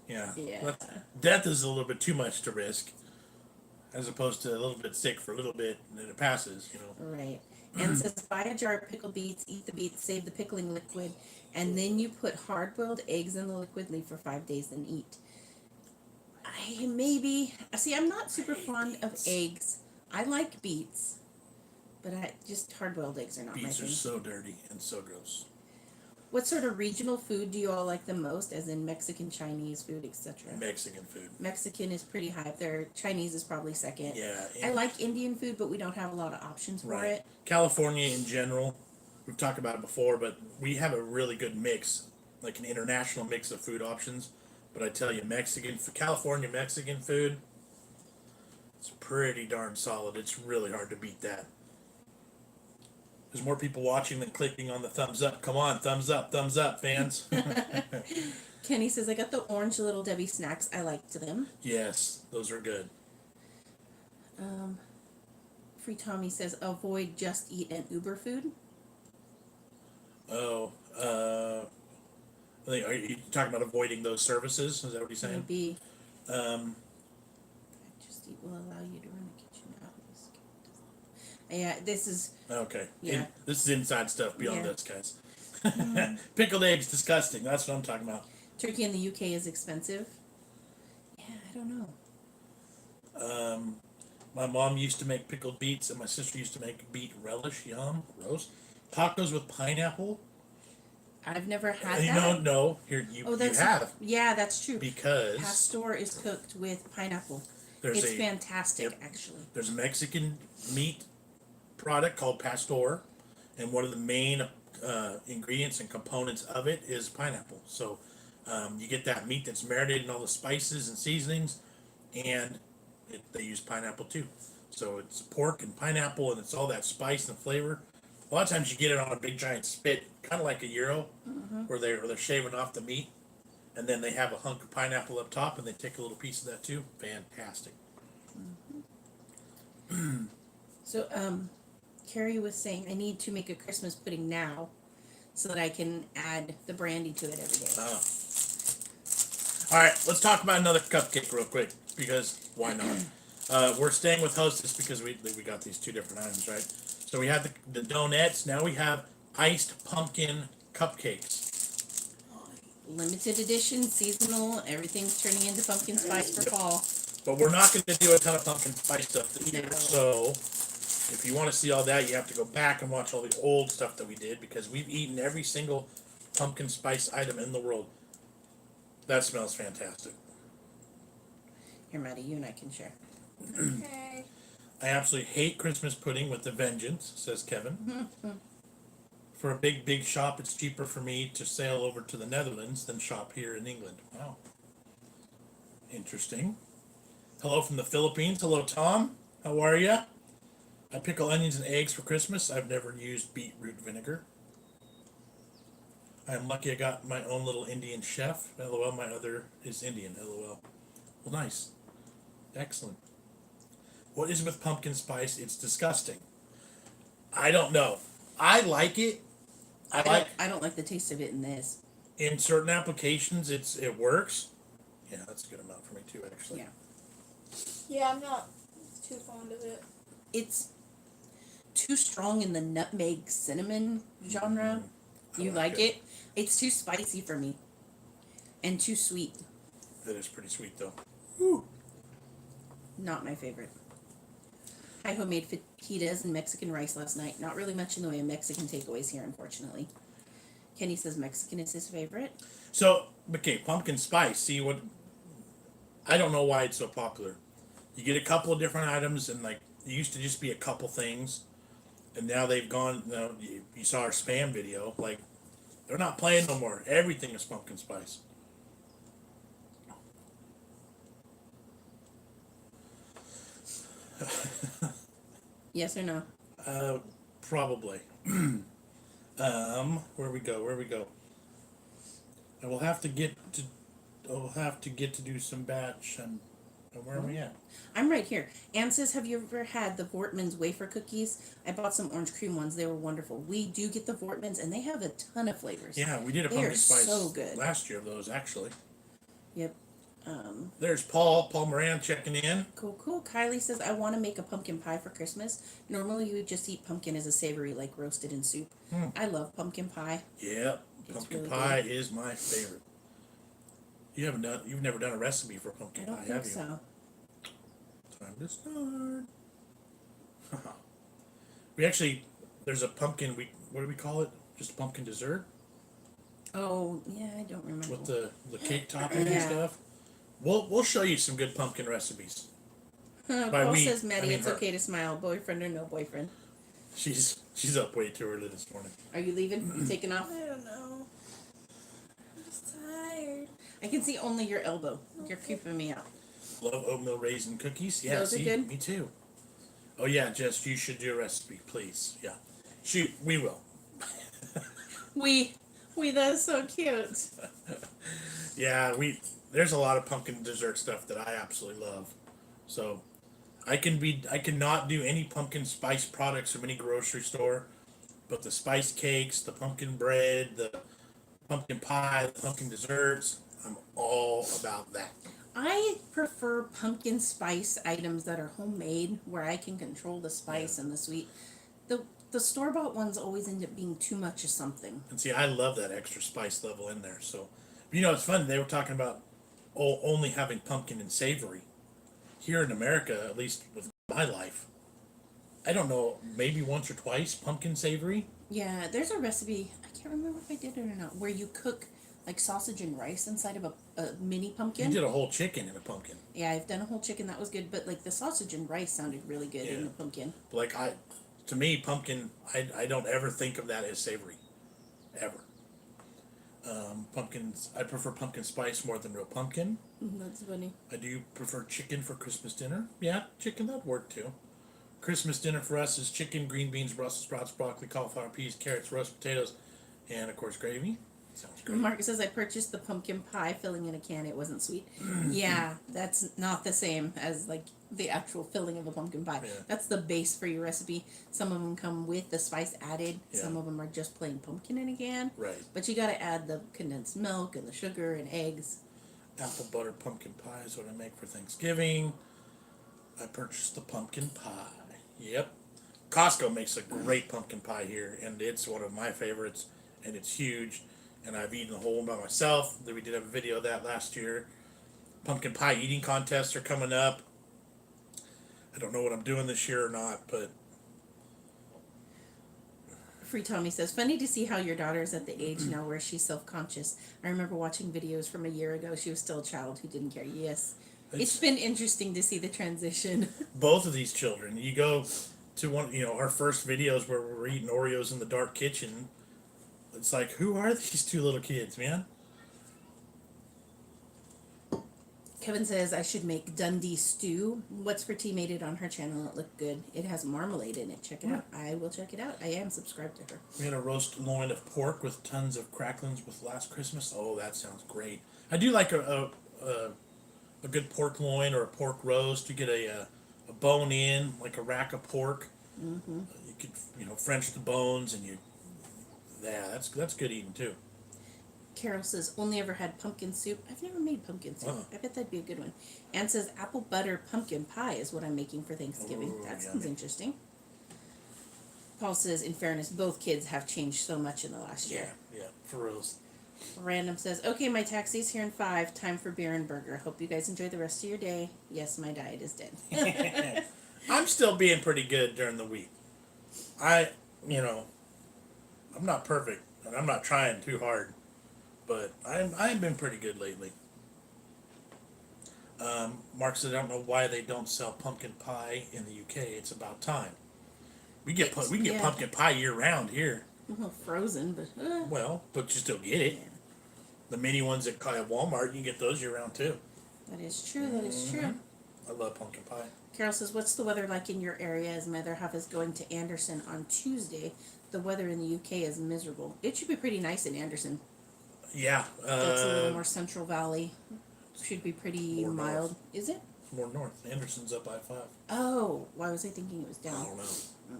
yeah. Yeah. Death is a little bit too much to risk, as opposed to a little bit sick for a little bit and then it passes, Right. And says, buy a jar of pickled beets, eat the beets, save the pickling liquid, and then you put hard-boiled eggs in the liquid, leave for 5 days, then eat. I'm not super fond of eggs. I like beets, but hard-boiled eggs are not my Beets are thing. so dirty and so gross. What sort of regional food do you all like the most, as in Mexican, Chinese food, etc.? Mexican food. Mexican is pretty high up there. Chinese is probably second. Yeah. I like Indian food, but we don't have a lot of options for it. California in general, we've talked about it before, but we have a really good mix, like an international mix of food options. But I tell you, California Mexican food, it's pretty darn solid. It's really hard to beat that. There's more people watching than clicking on the thumbs up. Come on, thumbs up, fans. Kenny says, I got the orange Little Debbie snacks. I liked them. Yes, those are good. Free Tommy says, avoid Just Eat and Uber food. Oh, are you talking about avoiding those services? Is that what he's saying? Maybe. Um, Just Eat will allow you to run the kitchen hours. Yeah, this is... okay. Yeah. This is inside stuff beyond Yeah. this, guys. Pickled eggs, disgusting. That's what I'm talking about. Turkey in the UK is expensive. Yeah, I don't know. My mom used to make pickled beets, and my sister used to make beet relish. Yum, gross. Tacos with pineapple. I've never had You that. don't know. Here, you have Yeah, that's true. because Pastor is cooked with pineapple. There's It's a fantastic, yep. actually. There's a Mexican meat product called pastor, and one of the main ingredients and components of it is pineapple. So you get that meat that's marinated in all the spices and seasonings, and they use pineapple too. So it's pork and pineapple, and it's all that spice and flavor. A lot of times you get it on a big giant spit, kind of like a gyro, where they're shaving off the meat, and then they have a hunk of pineapple up top, and they take a little piece of that too. Fantastic. So, Carrie was saying I need to make a Christmas pudding now so that I can add the brandy to it every day. All right, let's talk about another cupcake real quick, because why not? We're staying with Hostess because we got these two different items, right? So we have the donuts. Now we have iced pumpkin cupcakes. Limited edition, seasonal, everything's turning into pumpkin spice for fall. But we're not going to do a ton of pumpkin spice stuff either. No. So if you want to see all that, you have to go back and watch all the old stuff that we did, because we've eaten every single pumpkin spice item in the world. That smells fantastic. Here, Maddy, you and I can share. Okay. I absolutely hate Christmas pudding with a vengeance, says Kevin. For a big shop, it's cheaper for me to sail over to the Netherlands than shop here in England. Wow. Interesting. Hello from the Philippines. Hello, Tom. How are ya? I pickle onions and eggs for Christmas. I've never used beetroot vinegar. I'm lucky I got my own little Indian chef. LOL, my other is Indian. LOL. Well, nice. Excellent. What is with pumpkin spice? It's disgusting. I don't know. I like it. I don't like the taste of it in this. In certain applications, it works. Yeah, that's a good amount for me too, actually. Yeah. Yeah, I'm not too fond of it. It's too strong in the nutmeg cinnamon genre. I You like it? It's too spicy for me. And too sweet. That is pretty sweet, though. Not my favorite. I homemade fajitas and Mexican rice last night. Not really much in the way of Mexican takeaways here, unfortunately. Kenny says Mexican is his favorite. So, okay, pumpkin spice. See what? I don't know why it's so popular. You get a couple of different items, and like it used to just be a couple things, and now they've gone. You know, you saw our spam video. Like, they're not playing no more. Everything is pumpkin spice. Yes or no? Probably. Where we go? I will have to get to do some batch. And where are we at? I'm right here. Anne says, have you ever had the Vortman's wafer cookies? I bought some orange cream ones. They were wonderful. We do get the Vortman's, and they have a ton of flavors. Yeah, we did a They pumpkin are spice so good. last year of those, actually. Yep. There's Paul Moran checking in. Cool. Kylie says, I want to make a pumpkin pie for Christmas. Normally, you would just eat pumpkin as a savory, like roasted in soup. I love pumpkin pie. Yeah, It's pumpkin really pie is my favorite. You've never done a recipe for pumpkin I don't pie, think have you? so. Time to start. We actually, there's a pumpkin. What do we call it? Just a pumpkin dessert Oh, yeah, I don't remember. with the cake topping and Yeah. stuff. We'll show you some good pumpkin recipes. By Paul we, says, Maddie, I mean it's her. okay to smile. Boyfriend or no boyfriend. She's up way too early this morning. Are you leaving? Taking off? I don't know. I'm just tired. I can see only your elbow. You're creeping me out. Love oatmeal raisin cookies. Yeah, Those are see, good? me too. Oh yeah, Jess, you should do a recipe, please. Yeah, shoot, we will. We, that's so cute. Yeah, there's a lot of pumpkin dessert stuff that I absolutely love. So I cannot do any pumpkin spice products from any grocery store, but the spice cakes, the pumpkin bread, the pumpkin pie, the pumpkin desserts, I'm all about that. I prefer pumpkin spice items that are homemade, where I can control the spice and the sweet. The store-bought ones always end up being too much of something. And see, I love that extra spice level in there. So, it's fun. They were talking about only having pumpkin and savory. Here in America, at least with my life, I don't know, maybe once or twice pumpkin savory. Yeah, there's a recipe, I can't remember if I did it or not, where you cook like sausage and rice inside of a mini You pumpkin. did a whole chicken in a pumpkin. Yeah, I've done a whole chicken, that was good, but like the sausage and rice sounded really good in Yeah. the pumpkin. Like to me, pumpkin, I don't ever think of that as savory, ever. Pumpkins, I prefer pumpkin spice more than real pumpkin. That's funny. I do prefer chicken for Christmas dinner. Yeah, chicken, that'd work too. Christmas dinner for us is chicken, green beans, Brussels sprouts, broccoli, cauliflower, peas, carrots, roast potatoes, and of course gravy. Sounds great. Mark says I purchased the pumpkin pie filling in a can. It wasn't sweet. Yeah, that's not the same as like the actual filling of a pumpkin pie. Yeah. That's the base for your recipe. Some of them come with the spice added. Yeah. Some of them are just plain pumpkin in a can. Right. But you got to add the condensed milk and the sugar and eggs. Apple butter pumpkin pie is what I make for Thanksgiving. I purchased the pumpkin pie. Yep. Costco makes a great pumpkin pie here, and it's one of my favorites, and it's huge. And I've eaten the whole one by myself. We did have a video of that last year. Pumpkin pie eating contests are coming up. I don't know what I'm doing this year or not, but Free Tommy says, funny to see how your daughter is at the age now where she's self-conscious. I remember watching videos from a year ago. She was still a child who didn't care. Yes. It's been interesting to see the transition. both of these children, you go to one, our first videos where we're eating Oreos in the dark kitchen. It's like, who are these two little kids, man? Kevin says I should make Dundee stew. What's for Tea made it on her channel. It looked good. It has marmalade in it. Check it out. I will check it out. I am subscribed to her. We had a roast loin of pork with tons of cracklings with last Christmas. Oh, that sounds great. I do like a good pork loin or a pork roast. You get a bone in, like a rack of pork. Mm-hmm. You could, French the bones, and that's good eating too. Carol says only ever had pumpkin soup. I've never made pumpkin soup. Uh-huh. I bet that'd be a good one. Ann says apple butter pumpkin pie is what I'm making for Thanksgiving. Ooh, That sounds yummy. interesting. Paul says, in fairness, both kids have changed so much in the last year. Yeah, for reals. Random says, okay, my taxi's here in 5. Time for beer and burger. Hope you guys enjoy the rest of your day. Yes, my diet is dead. I'm still being pretty good during the week. I'm not perfect, and I'm not trying too hard, but I've been pretty good lately. Mark said, I don't know why they don't sell pumpkin pie in the UK. It's about time. We can get Yeah. pumpkin pie year round here. Well, frozen, but Well, but you still get it. The mini ones at Walmart, you can get those year round too. that is true. That is true. I love pumpkin pie. Carol says, what's the weather like in your area? As my other half is going to Anderson on Tuesday. The weather in the UK is miserable. It should be pretty nice in Anderson. Yeah. That's a little more Central Valley. Should be pretty More mild. north. Is it? More north. Anderson's up I-5. Oh, why was I thinking it was I down? don't know.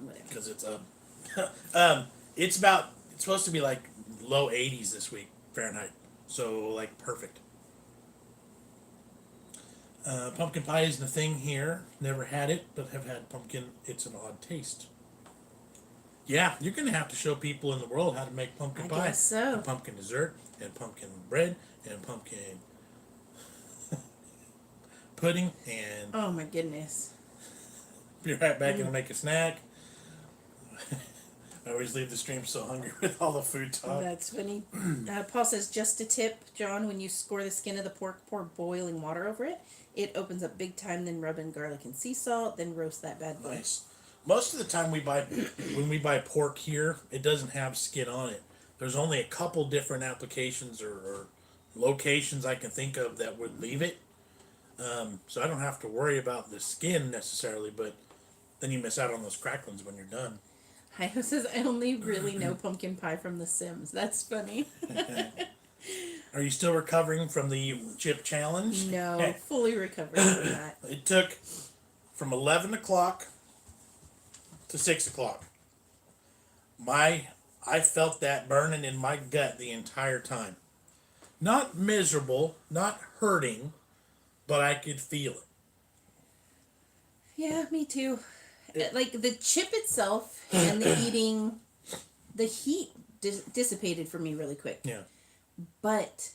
Whatever. Because it's up. It's supposed to be like low 80s this week, Fahrenheit. So, like, perfect. Pumpkin pie isn't a thing here. Never had it, but have had pumpkin. It's an odd taste. Yeah, you're going to have to show people in the world how to make pumpkin I pie. guess so. And pumpkin dessert, and pumpkin bread, and pumpkin pudding, and Oh my goodness. be right back and make a snack. I always leave the stream so hungry with all the food talk. That's funny. Paul says, just a tip, John, when you score the skin of the pork, pour boiling water over it. It opens up big time, then rub in garlic and sea salt, then roast that bad boy. Nice. Most of the time when we buy pork here, it doesn't have skin on it. There's only a couple different applications or locations I can think of that would leave it. So I don't have to worry about the skin necessarily, but then you miss out on those cracklings when you're done. Hio says, I only really know pumpkin pie from The Sims. That's funny. Are you still recovering from the chip challenge? No, fully recovered from that. It took from 11 o'clock to 6 o'clock. I felt that burning in my gut the entire time. Not miserable, not hurting, but I could feel it. Yeah, me too. Like the chip itself and the eating, the heat dissipated for me really quick. Yeah. But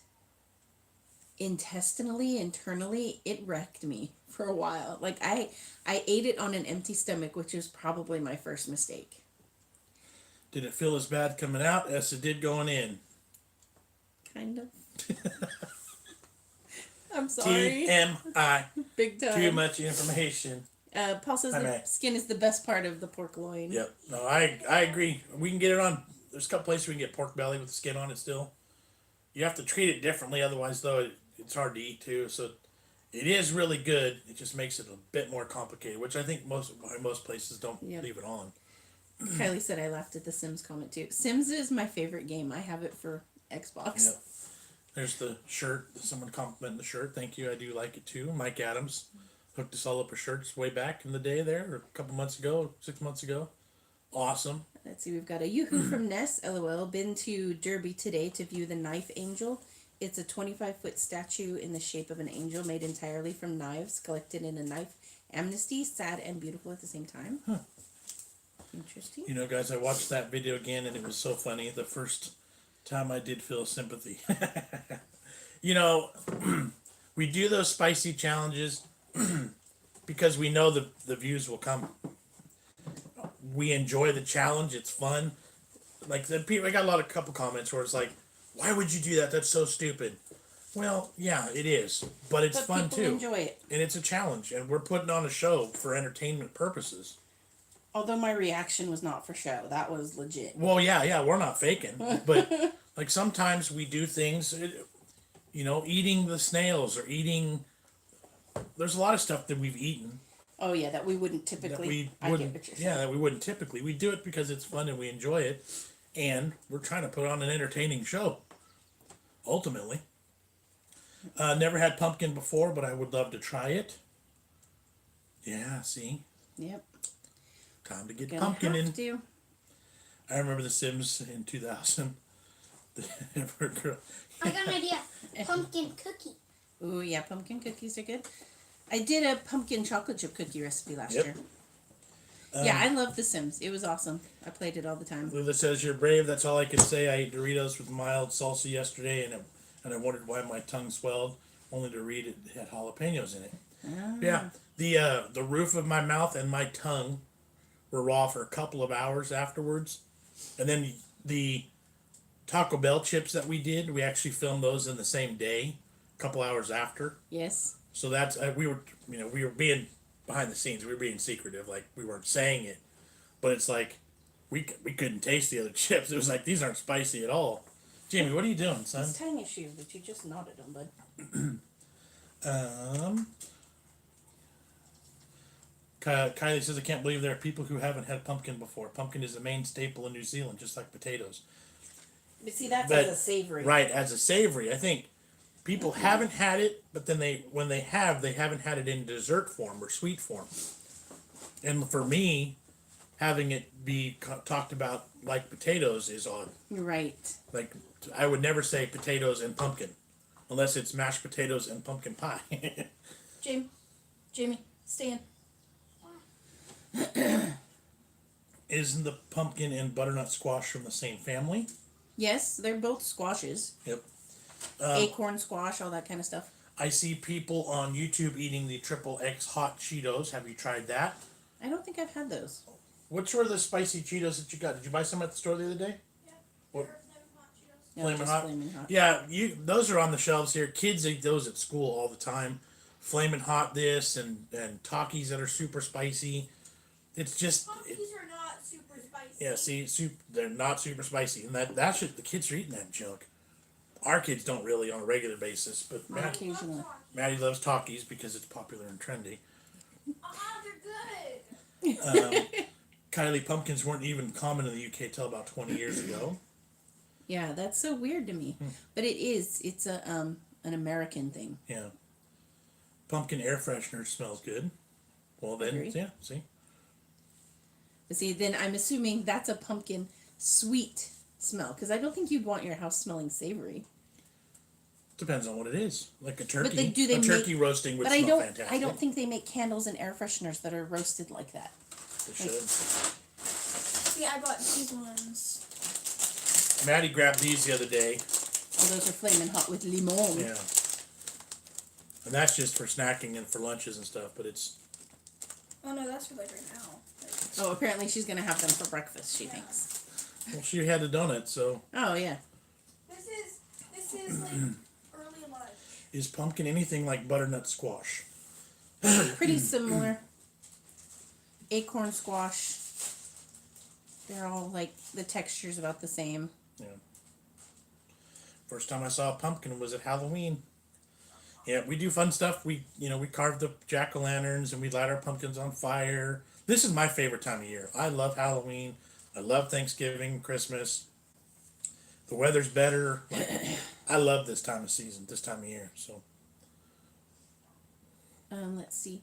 intestinally, internally, it wrecked me for a while. Like I ate it on an empty stomach, which was probably my first mistake. Did it feel as bad coming out as it did going in? Kind of. I'm sorry. TMI. Big time. Too much information. Paul says the skin is the best part of the pork loin. Yep. No, I agree. We can get it on. There's a couple places we can get pork belly with the skin on it still. You have to treat it differently, otherwise, though, it's hard to eat too. So it is really good. It just makes it a bit more complicated, which I think most places don't leave it on. Kylie said I laughed at the Sims comment too. Sims is my favorite game. I have it for Xbox. Yep. There's the shirt. Someone complimented the shirt. Thank you. I do like it too. Mike Adams hooked us all up with shirts way back in the day there, or a couple months ago, 6 months ago. Awesome. Let's see, we've got a Yoo-hoo from Ness, LOL. Been to Derby today to view the knife angel. It's a 25-foot statue in the shape of an angel made entirely from knives collected in a knife amnesty. Sad and beautiful at the same time. Huh. Interesting. You know, guys, I watched that video again, and it was so funny. The first time I did feel sympathy. You know, we do those spicy challenges because we know the views will come. We enjoy the challenge. It's fun. Like, I got a couple comments where it's like, why would you do that? That's so stupid. Well, yeah, it is. But it's fun, too. Enjoy it. And it's a challenge. And we're putting on a show for entertainment purposes. Although my reaction was not for show. That was legit. Well, yeah, we're not faking. But, like, sometimes we do things, you know, eating the snails or eating... There's a lot of stuff that we've eaten. Oh, yeah, that we wouldn't typically... that we wouldn't typically. We do it because it's fun and we enjoy it. And we're trying to put on an entertaining show. Ultimately. Never had pumpkin before, but I would love to try it. Yeah, see? Yep. Time to get pumpkin in. I remember The Sims in 2000. I got an idea. Pumpkin cookie. Ooh, yeah, pumpkin cookies are good. I did a pumpkin chocolate chip cookie recipe last year. Yeah, I love The Sims. It was awesome. I played it all the time. Lula says, you're brave. That's all I can say. I ate Doritos with mild salsa yesterday, and I wondered why my tongue swelled, only to read it had jalapenos in it. Ah. Yeah, the roof of my mouth and my tongue were raw for a couple of hours afterwards. And then the Taco Bell chips that we did, we actually filmed those in the same day, a couple hours after. Yes. So that's we were being behind the scenes. We were being secretive, like we weren't saying it, but it's like we couldn't taste the other chips. It was like, these aren't spicy at all. Jamie, what are you doing, son? It's tiny shoe, but you just nodded them, bud. Kylie says, I can't believe there are people who haven't had pumpkin before. Pumpkin is the main staple in New Zealand, just like potatoes. But see, that's as a savory. Right, as a savory. I think people haven't had it, but then when they haven't had it in dessert form or sweet form. And for me, having it be talked about like potatoes is odd. Right. Like, I would never say potatoes and pumpkin, unless it's mashed potatoes and pumpkin pie. Jamie, stand. Isn't the pumpkin and butternut squash from the same family? Yes, they're both squashes. Yep. Acorn squash, all that kind of stuff. I see people on YouTube eating the XXX hot Cheetos. Have you tried that? I don't think I've had those. Which were the spicy Cheetos that you got? Did you buy some at the store the other day? Yeah. What? No, Flamin' just Hot? Flamin' Hot. Yeah, those are on the shelves here. Kids eat those at school all the time. Flamin' Hot this and Takis that are super spicy. It's just... Punkies are not super spicy. Yeah, see, they're not super spicy. And that's just, the kids are eating that junk. Our kids don't really on a regular basis, but Occasionally. Maddie loves Takis because it's popular and trendy. They're good. Kylie, pumpkins weren't even common in the UK till about 20 years ago. Yeah, that's so weird to me. But it is. It's an American thing. Yeah. Pumpkin air freshener smells good. Well then, Agreed. yeah, see? But see, then I'm assuming that's a pumpkin sweet smell. Because I don't think you'd want your house smelling savory. Depends on what it is. Like a turkey. But do they turkey make, roasting would but smell fantastic. I don't think they make candles and air fresheners that are roasted like that. They should. See, I bought these ones. Maddie grabbed these the other day. Oh, those are flaming hot with limon. Yeah. And that's just for snacking and for lunches and stuff, but it's... Oh no, that's for like right now. Oh, apparently she's going to have them for breakfast, she thinks. Well, she had a donut, so... Oh, yeah. This is like early lunch. Is pumpkin anything like butternut squash? Pretty similar. Acorn squash. They're all like the texture's about the same. Yeah. First time I saw a pumpkin was at Halloween. Yeah, we do fun stuff. We carve the jack-o'-lanterns and we light our pumpkins on fire. This is my favorite time of year. I love Halloween. I love Thanksgiving, Christmas. The weather's better. Like, I love this time of season, this time of year. So. Let's see.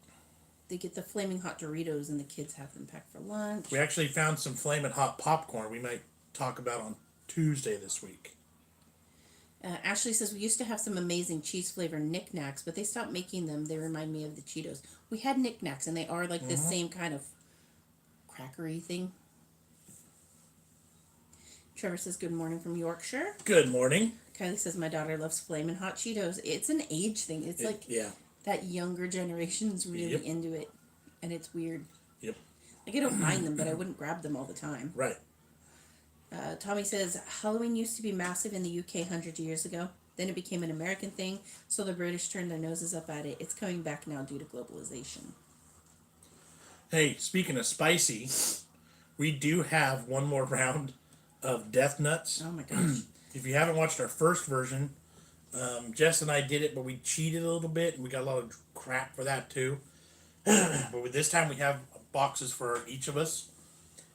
They get the flaming hot Doritos and the kids have them packed for lunch. We actually found some flaming hot popcorn we might talk about on Tuesday this week. Ashley says we used to have some amazing cheese flavored knickknacks, but they stopped making them. They remind me of the Cheetos. We had knickknacks, and they are like the same kind of crackery thing. Trevor says good morning from Yorkshire. Good morning. Kylie says my daughter loves flaming hot Cheetos. It's an age thing. It's like that younger generation's really into it, and it's weird. Yep. Like I don't mind them, but I wouldn't grab them all the time. Right. Tommy says Halloween used to be massive in the UK hundreds of years ago. Then it became an American thing, so the British turned their noses up at it. It's coming back now due to globalization. Hey, speaking of spicy, we do have one more round of Death Nuts. Oh my gosh. If you haven't watched our first version, Jess and I did it, but we cheated a little bit, and we got a lot of crap for that too. But with this time, we have boxes for each of us,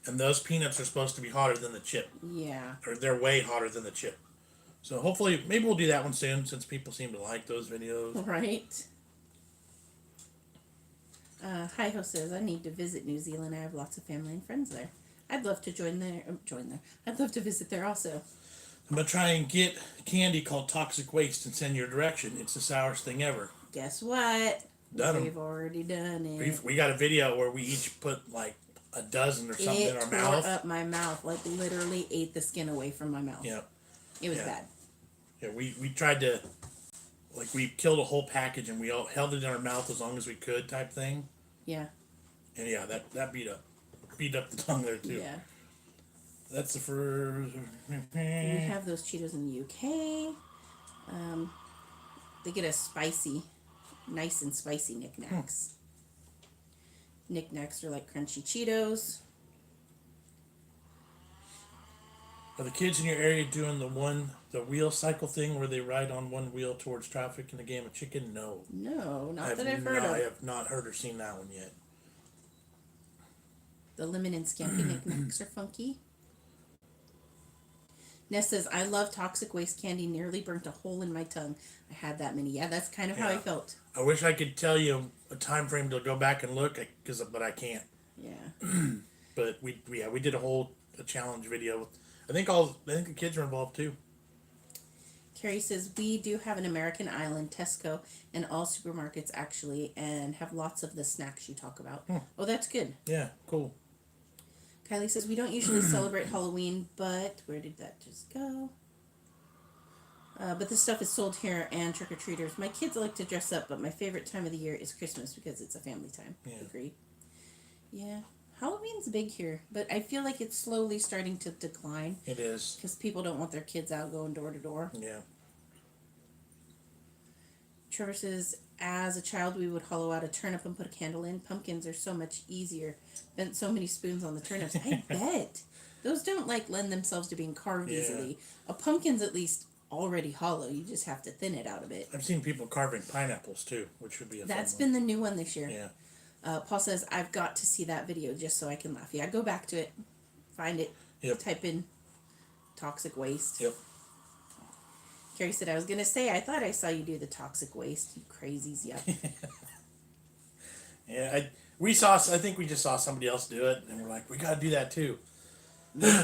and those peanuts are supposed to be hotter than the chip. Yeah. Or they're way hotter than the chip. So hopefully, maybe we'll do that one soon, since people seem to like those videos. Right. Hi-Ho says, I need to visit New Zealand. I have lots of family and friends there. I'd love to join there. I'd love to visit there also. I'm going to try and get candy called Toxic Waste and send your direction. It's the sourest thing ever. Guess what? Done 'em. We've already done it. We got a video where we each put like a dozen or something in our mouth. It tore up my mouth. Like literally ate the skin away from my mouth. Yeah. It was bad. Yeah, we tried to, like, we killed a whole package and we all held it in our mouth as long as we could type thing. Yeah. And yeah, that beat up the tongue there too. Yeah. That's the first. We have those Cheetos in the UK. They get nice and spicy knickknacks. Knickknacks are like crunchy Cheetos. Are the kids in your area doing the wheel cycle thing where they ride on one wheel towards traffic in the game of chicken? No. No, not that I've heard of. I have not heard or seen that one yet. The lemon and scampi knickknacks are funky. Ness says, I love toxic waste candy. Nearly burnt a hole in my tongue. I had that many. Yeah, that's kind of how I felt. I wish I could tell you a time frame to go back and look, but I can't. Yeah. But we did a challenge video. I think the kids are involved too. Carrie says, we do have an American Island, Tesco, and all supermarkets actually, and have lots of the snacks you talk about. Oh, that's good. Yeah, cool. Kylie says, we don't usually celebrate Halloween, but where did that just go? But this stuff is sold here and trick-or-treaters. My kids like to dress up, but my favorite time of the year is Christmas because it's a family time. Yeah. Agreed. Yeah. Halloween's big here, but I feel like it's slowly starting to decline. It is. Because people don't want their kids out going door to door. Yeah. Trevor says, as a child, we would hollow out a turnip and put a candle in. Pumpkins are so much easier. Bent so many spoons on the turnips. I bet. Those don't, lend themselves to being carved easily. A pumpkin's at least already hollow. You just have to thin it out a bit. I've seen people carving pineapples, too, which would be a That's fun been the new one this year. Yeah. Paul says, I've got to see that video just so I can laugh. Yeah, go back to it. Find it. Yep. Type in toxic waste. Yep. Carrie said, I was going to say, I thought I saw you do the toxic waste. You crazies. Yep. Yeah, I think we just saw somebody else do it, and we're like, we got to do that, too. That's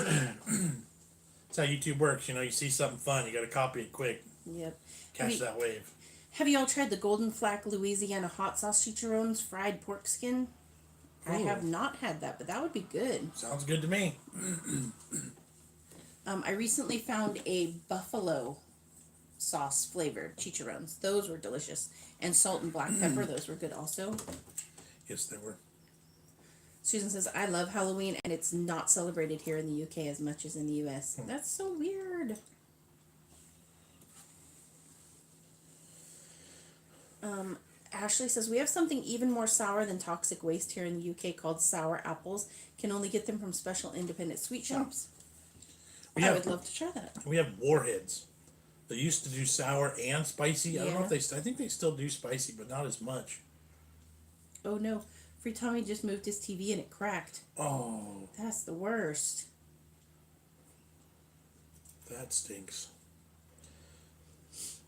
how YouTube works. You see something fun, you got to copy it quick. Yep. Catch that wave. Have you all tried the Golden Flack Louisiana hot sauce chicharrones fried pork skin? I have not had that, but that would be good. Sounds good to me. I recently found a buffalo sauce flavored chicharrones. Those were delicious. And salt and black pepper, those were good also. Yes, they were. Susan says, I love Halloween, and it's not celebrated here in the UK as much as in the US. That's so weird. Ashley says we have something even more sour than toxic waste here in the UK called sour apples. Can only get them from special independent sweet shops. I would love to try that. We have warheads. They used to do sour and spicy. I don't know Yeah. if they. I think they still do spicy, but not as much. Oh no, Free Tommy just moved his TV and it cracked. Oh, That's the worst. that stinks.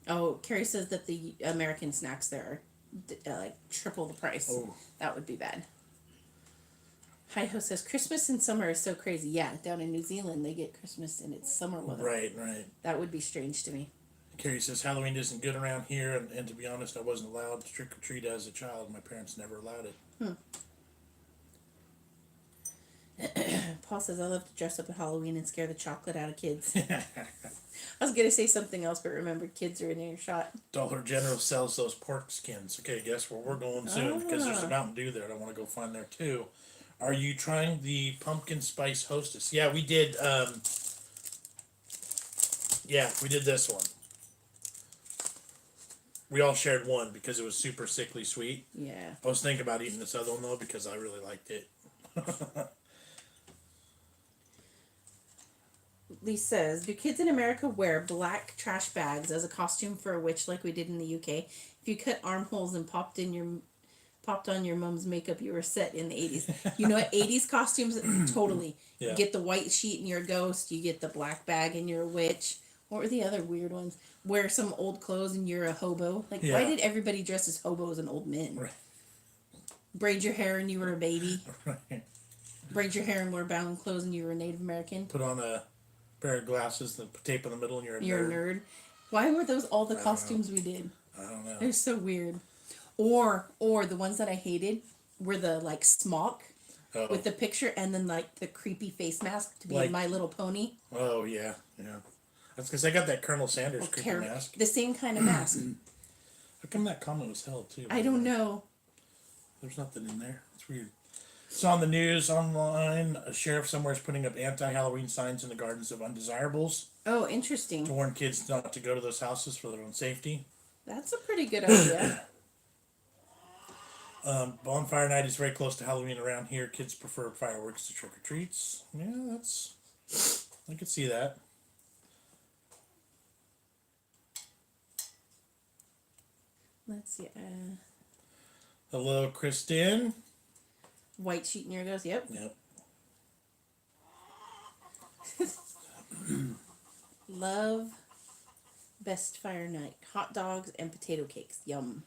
Oh, Carrie says that the American snacks there are like triple the price. Oh. That would be bad. Hi-Ho says Christmas in summer is so crazy. Yeah, down in New Zealand they get Christmas and it's summer weather. Right, right. That would be strange to me. Carrie says Halloween isn't good around here, and to be honest, I wasn't allowed to trick or treat as a child. My parents never allowed it. Paul says I love to dress up at Halloween and scare the chocolate out of kids. I was gonna say something else, but remembered kids are in earshot. Dollar General sells those pork skins. Okay, guess where we're going soon because there's a Mountain Dew there. I want to go find there too. Are you trying the pumpkin spice Hostess? Yeah, we did. Yeah, we did this one. We all shared one because it was super sickly sweet. Yeah. I was thinking about eating this other one though because I really liked it. Lee says, do kids in America wear black trash bags as a costume for a witch like we did in the UK? If you cut armholes and popped on your mom's makeup, you were set in the 80s. You know what? 80s costumes, totally. Yeah. You get the white sheet and you're a ghost. You get the black bag and you're a witch. What were the other weird ones? Wear some old clothes and you're a hobo. Like, why did everybody dress as hobos and old men? Right. Braid your hair and you were a baby. Right. Braid your hair and wear bound clothes and you were a Native American. Put on a pair of glasses, the tape in the middle, and you're a nerd. Why were those all the costumes we did? I don't know. They're so weird. Or the ones that I hated were the like smock with the picture and then like the creepy face mask to be Like- My Little Pony. Oh yeah, yeah. That's because I got that Colonel Sanders creepy mask. The same kind of mask. How come that comment was held too? I don't know. There's nothing in there. It's weird. It's on the news online. A sheriff somewhere is putting up anti-Halloween signs in the gardens of undesirables Oh, to interesting. warn kids not to go to those houses for their own safety. That's a pretty good idea. Bonfire night is very close to Halloween around here. Kids prefer fireworks to trick or treats. Yeah, I could see that. Let's see. Hello, Kristen. White sheet near goes. Yep. Yep. Love best fire night. Hot dogs and potato cakes. Yum.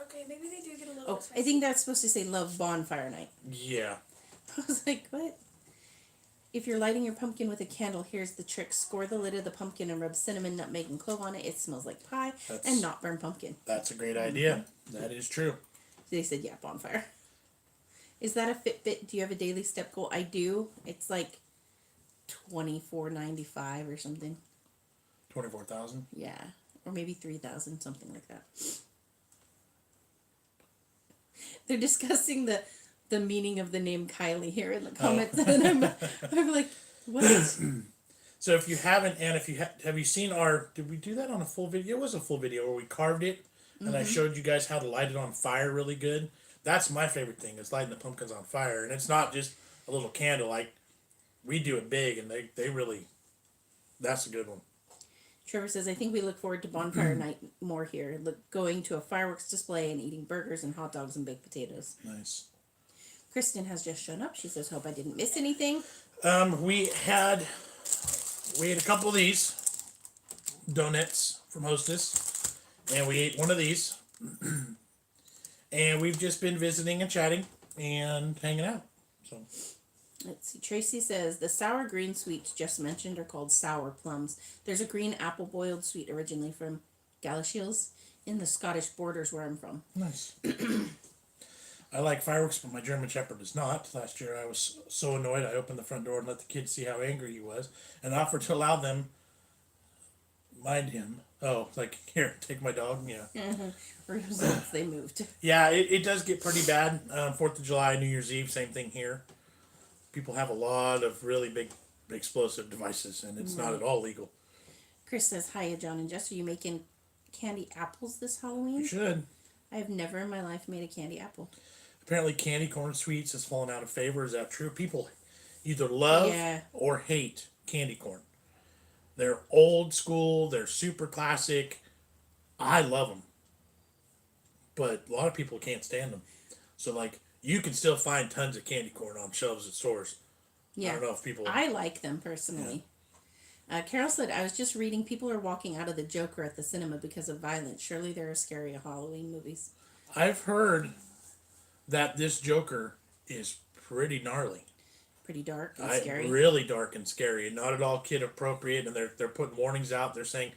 Okay, maybe they do get a little Oh, bit I spicy. think that's supposed to say love bonfire night. Yeah. I was like, what? If you're lighting your pumpkin with a candle, here's the trick. Score the lid of the pumpkin and rub cinnamon, nutmeg, and clove on it. It smells like pie and not burn pumpkin. That's a great idea. That is true. They said, yeah, bonfire. Is that a Fitbit? Do you have a daily step goal? I do. It's like $24.95 or something. 24,000. Yeah. Or maybe 3,000, something like that. They're discussing the meaning of the name Kylie here in the comments. And I'm like, what? So if you haven't, and if you have you seen our? Did we do that on a full video? It was a full video where we carved it, and I showed you guys how to light it on fire really good. That's my favorite thing is lighting the pumpkins on fire, and it's not just a little candle. Like we do it big, and they really. That's a good one. Trevor says, I think we look forward to bonfire night more here. Going to a fireworks display and eating burgers and hot dogs and baked potatoes. Nice. Kristen has just shown up. She says, hope I didn't miss anything. We had a couple of these donuts from Hostess, and we ate one of these, and we've just been visiting and chatting and hanging out. So Let's see. Tracy says, the sour green sweets just mentioned are called sour plums. There's a green apple boiled sweet originally from Galashiels in the Scottish borders where I'm from. nice. I like fireworks, but my German Shepherd does not. Last year I was so annoyed I opened the front door and let the kids see how angry he was and offered to allow them mind him. Oh, like, here, take my dog. Yeah. Results, they moved. Yeah, it does get pretty bad. 4th of July, New Year's Eve, same thing here. People have a lot of really big explosive devices, and it's not at all legal. Chris says, hiya, Jon and Jess. Are you making candy apples this You Halloween. should. I have never in my life made a candy apple. Apparently, candy corn sweets has fallen out of favor. Is that true? People either love Yeah. or hate candy corn. They're old school. They're super classic. I love them, but a lot of people can't stand them. So, like, you can still find tons of candy corn on shelves at stores. Yeah. I don't know if people. I like them personally. Carol said, I was just reading people are walking out of the Joker at the cinema because of violence. Surely there are scary Halloween movies. I've heard that this Joker is pretty gnarly. Pretty dark and scary. Really dark and scary, and not at all kid appropriate. And they're putting warnings out. They're saying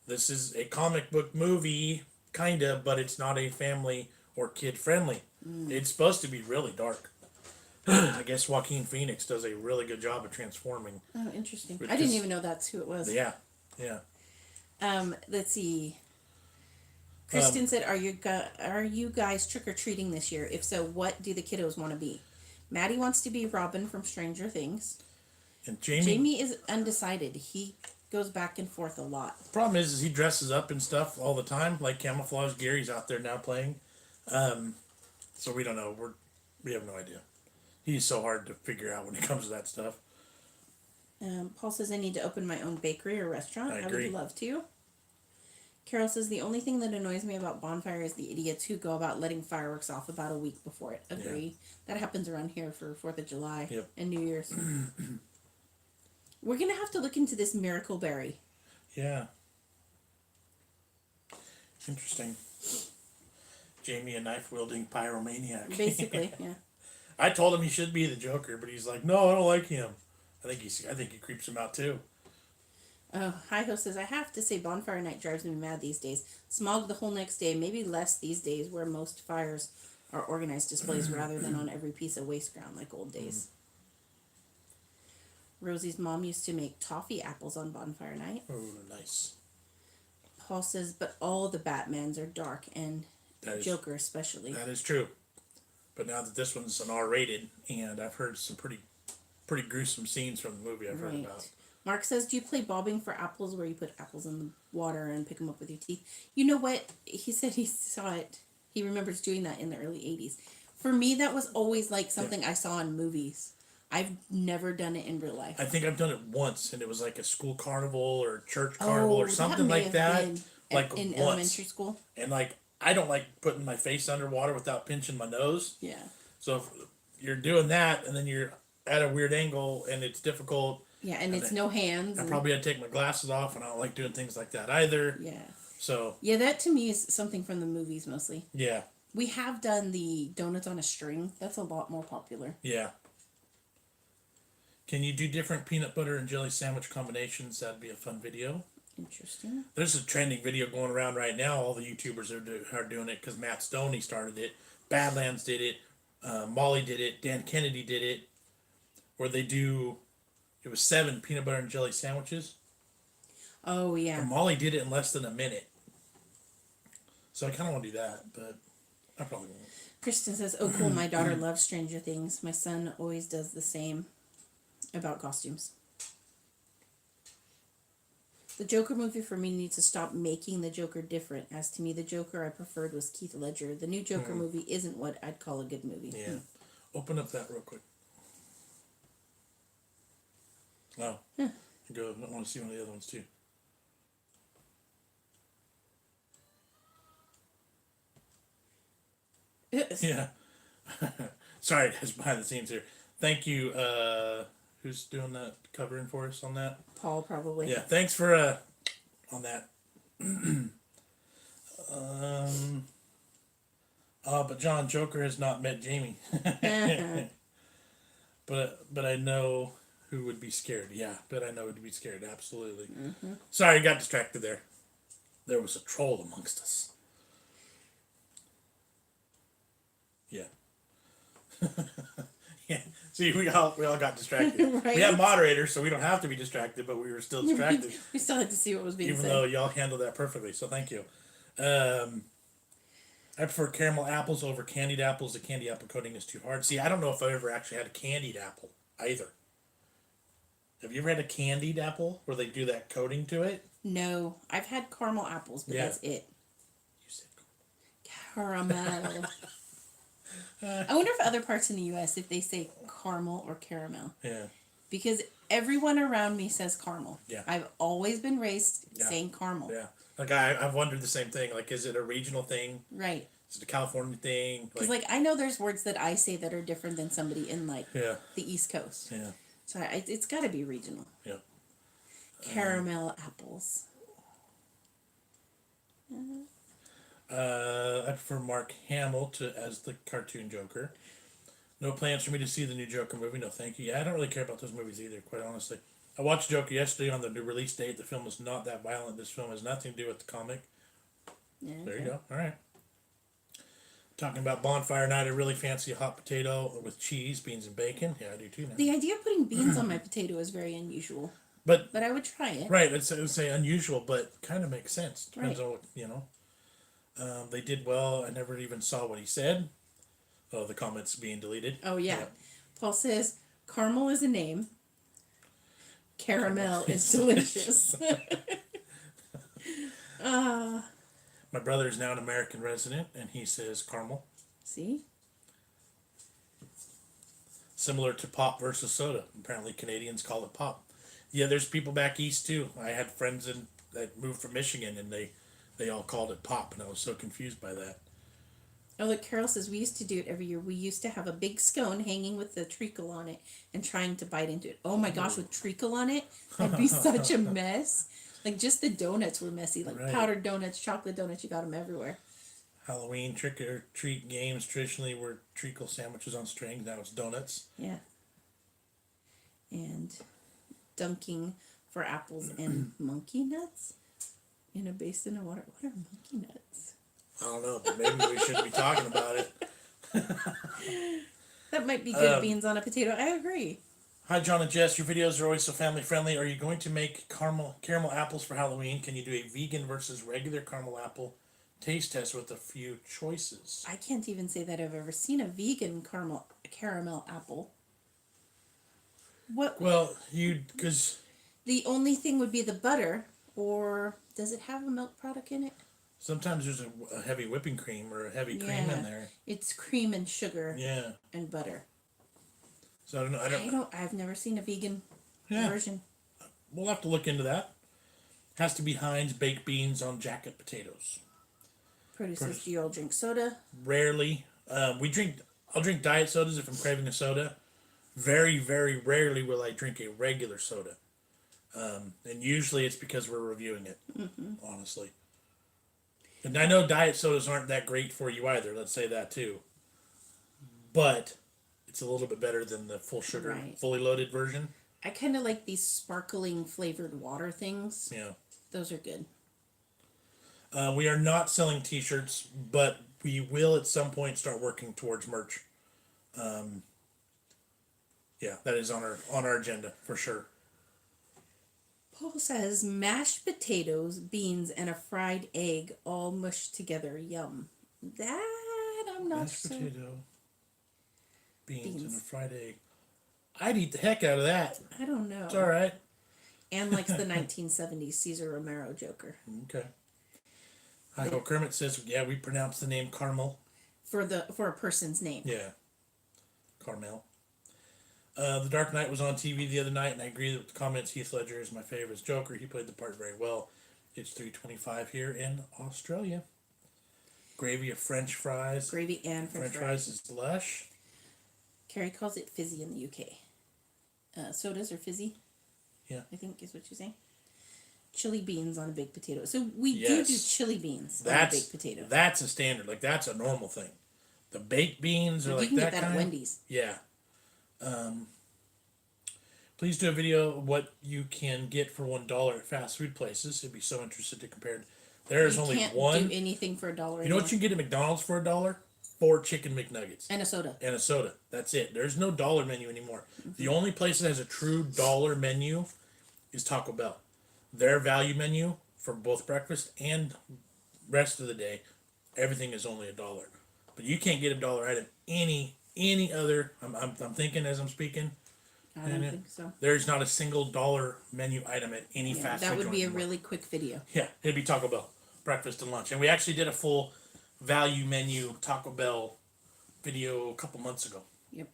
this is a comic book movie, kinda, but it's not a family or kid friendly. It's supposed to be really dark. I guess Joaquin Phoenix does a really good job of transforming. Oh, interesting. But I didn't just- even know that's who it was. Yeah. Let's see. Kristen said, "Are you guys trick or treating this year? If so, what do the kiddos want to be?" Maddy wants to be Robin from Stranger Things. And Jamie. Jamie is undecided. He goes back and forth a lot. Problem is he dresses up and stuff all the time, like camouflage. Gary's out there now playing, so we don't know. We have no idea. He's so hard to figure out when it comes to that stuff. Paul says, "I need to open my own bakery or restaurant. I I agree. would love to." Carol says, "The only thing that annoys me about Bonfire is the idiots who go about letting fireworks off about a week before it." Agree. That happens around here for 4th of July Yep. and New Year's. We're going to have to look into this Miracle Berry. Yeah. Interesting. Jamie, a knife wielding pyromaniac. Basically, yeah. I told him he should be the Joker, but he's like, no, I don't like him. I think he creeps him out too. Oh, Hi-Ho says, "I have to say Bonfire Night drives me mad these days. Smog the whole next day, maybe less these days where most fires are organized displays rather than on every piece of waste ground like old days." Rosie's mom used to make toffee apples on Bonfire Night. Oh, nice. Paul says, "But all the Batmans are dark, and Joker especially." That is true. But now that this one's an R-rated, and I've heard some pretty gruesome scenes from the movie I've heard about. Mark says, "Do you play bobbing for apples where you put apples in the water and pick them up with your teeth?" You know what? He said he saw it. He remembers doing that in the early 80s. For me, that was always like something I saw in movies. I've never done it in real life. I think I've done it once, and it was like a school carnival or church carnival or something like that. Like in once. elementary school. And like, I don't like putting my face underwater without pinching my nose. Yeah. So if you're doing that, and then you're at a weird angle, and it's difficult. Yeah, and it's no hands. I probably had to take my glasses off, and I don't like doing things like that either. Yeah. So. Yeah, that to me is something from the movies mostly. Yeah. We have done the donuts on a string. That's a lot more popular. Yeah. Can you do different peanut butter and jelly sandwich combinations? That'd be a fun video. Interesting. There's a trending video going around right now. All the YouTubers are doing it because Matt Stoney started it. Badlands did it. Molly did it. Dan Kennedy did it. Where they do, it was 7 peanut butter and jelly sandwiches. Oh, yeah. And Molly did it in less than a minute. So I kind of want to do that, but I probably won't. Kristen says, "Oh, cool. My daughter loves Stranger Things. My son always does the same about costumes." The Joker movie for me needs to stop making the Joker different. As to me, the Joker I preferred was Keith Ledger. The new Joker movie isn't what I'd call a good movie. Yeah. Open up that real quick. Oh. Go. I want to see one of the other ones too. Yeah. Sorry, guys, behind the scenes here. Thank you. Who's doing that covering for us on that? Paul, probably. Yeah, thanks for on that. But John, Joker has not met Jamie. But I know who would be scared. Yeah, but I know who would be scared. Absolutely. Sorry, I got distracted there. There was a troll amongst us. Yeah. Yeah. See, we all got distracted. Right? We have moderators, so we don't have to be distracted, but we were still distracted. We still had to see what was being Even said. though y'all handled that perfectly, so thank you. I prefer caramel apples over candied apples. The candy apple coating is too hard. See, I don't know if I've ever actually had a candied apple either. Have you ever had a candied apple where they do that coating to it? No, I've had caramel apples, but Yeah. that's it. You said Caramel. I wonder if other parts in the U.S. if they say caramel or caramel. yeah. Because everyone around me says caramel. Yeah. I've always been raised Yeah. saying caramel. Yeah. Like I've wondered the same thing. Like, is it a regional thing? Right. Is it a California thing? Because like I know there's words that I say that are different than somebody in like yeah. the East Coast. Yeah. So it's got to be regional. Yeah. Caramel apples. I prefer Mark Hamill as the cartoon Joker. No plans for me to see the new Joker movie. No, thank you. Yeah, I don't really care about those movies either, quite honestly. I watched Joker yesterday on the new release date. The film was not that violent. This film has nothing to do with the comic. Yeah, There you go. All right. Talking about Bonfire night, I really fancy a hot potato with cheese, beans, and bacon. Yeah, I do too now. The idea of putting beans on my potato is very unusual, But but I would try it. right, I would say unusual, but kind of makes sense. Depends Right. on what they did well. I never even saw what he said. Oh, the comments being deleted. Oh yeah. Paul says caramel is a name. Caramel is delicious. My brother is now an American resident, and he says caramel. See? Similar to pop versus soda. Apparently, Canadians call it pop. Yeah, there's people back east too. I had friends that moved from Michigan, and they all called it pop, and I was so confused by that. Oh, look, Carol says we used to do it every year. We used to have a big scone hanging with the treacle on it and trying to bite into it. Oh my gosh, with treacle on it, that'd be such a mess. Like, just the donuts were messy. Like, Right. powdered donuts, chocolate donuts, you got them everywhere. Halloween trick or treat games traditionally were treacle sandwiches on strings. Now it's donuts. Yeah. And dunking for apples and monkey nuts in a basin of water. What are monkey nuts? I don't know, but maybe we shouldn't be talking about it. That might be good beans on a potato. I agree. Hi, Jon and Jess. Your videos are always so family friendly. Are you going to make caramel apples for Halloween? Can you do a vegan versus regular caramel apple taste test with a few choices? I can't even say that I've ever seen a vegan caramel apple. What? Well, because The only thing would be the butter, or does it have a milk product in it? sometimes there's a heavy whipping cream or a heavy cream in there. It's cream and sugar Yeah. and butter. So I don't know. I've never seen a vegan Yeah. version. We'll have to look into that. Has to be Heinz baked beans on jacket potatoes. Produces, do you all drink soda? Rarely. I'll drink diet sodas if I'm craving a soda. Very, very rarely will I drink a regular soda. And usually it's because we're reviewing it, honestly. And I know diet sodas aren't that great for you either, let's say that too. But it's a little bit better than the full sugar, Right. fully loaded version. I kind of like these sparkling flavored water things. Yeah. Those are good. We are not selling t-shirts, but we will at some point start working towards merch. Yeah, that is on our agenda for sure. Paul says mashed potatoes, beans, and a fried egg all mushed together. Yum. That I'm not Mashed so. potato, beans, and a Beans. fried egg. I'd eat the heck out of that. I don't know. It's all right. And likes the 1970s Cesar Romero Joker Okay. Michael Kermit says, yeah, we pronounce the name Carmel. for a person's name. Yeah. Carmel. The Dark Knight was on TV the other night, and I agree with the comments. Heath Ledger is my favorite Joker. He played the part very well. It's 3:25 here in Australia. Gravy of French fries. Gravy and French fries. is lush. Carrie calls it fizzy in the UK. Sodas are fizzy. Yeah. I think is what you're saying. Chili beans on a baked potato. So we Yes. do chili beans on a That's baked potato. That's a standard. Like, that's a normal thing. The baked beans are You like can that get that kind. at Wendy's. Yeah. Please do a video of what you can get for $1 at fast food places. I'd be so interested to compare. There's You only can't one. do anything for $1. You know what you can get at McDonald's for $1? 4 chicken McNuggets And a soda. and a soda. That's it. There's no dollar menu anymore. The only place that has a true dollar menu is Taco Bell. Their value menu for both breakfast and rest of the day, everything is only $1. But you can't get $1 item any other. I'm thinking as I'm speaking. I don't think so. There's not a single dollar menu item at any Yeah, fast food that joint would be a anymore. really quick video. Yeah, it'd be Taco Bell, breakfast and lunch. And we actually did a full value menu Taco Bell video a couple months ago. Yep.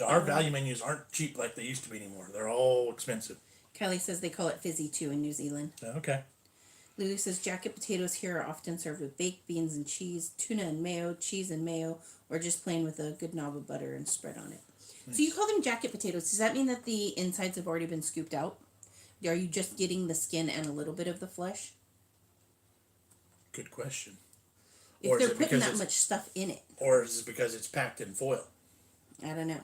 Our value menus aren't cheap like they used to be anymore. They're all expensive. Kylie says they call it fizzy too in New Zealand. Okay. Lulu says jacket potatoes here are often served with baked beans and cheese, tuna and mayo, cheese and mayo, or just plain with a good knob of butter and spread on it. Nice. So you call them jacket potatoes. Does that mean that the insides have already been scooped out? Are you just getting the skin and a little bit of the flesh? Good question. If they're putting that much stuff in it. Or is it because it's packed in foil? I don't know.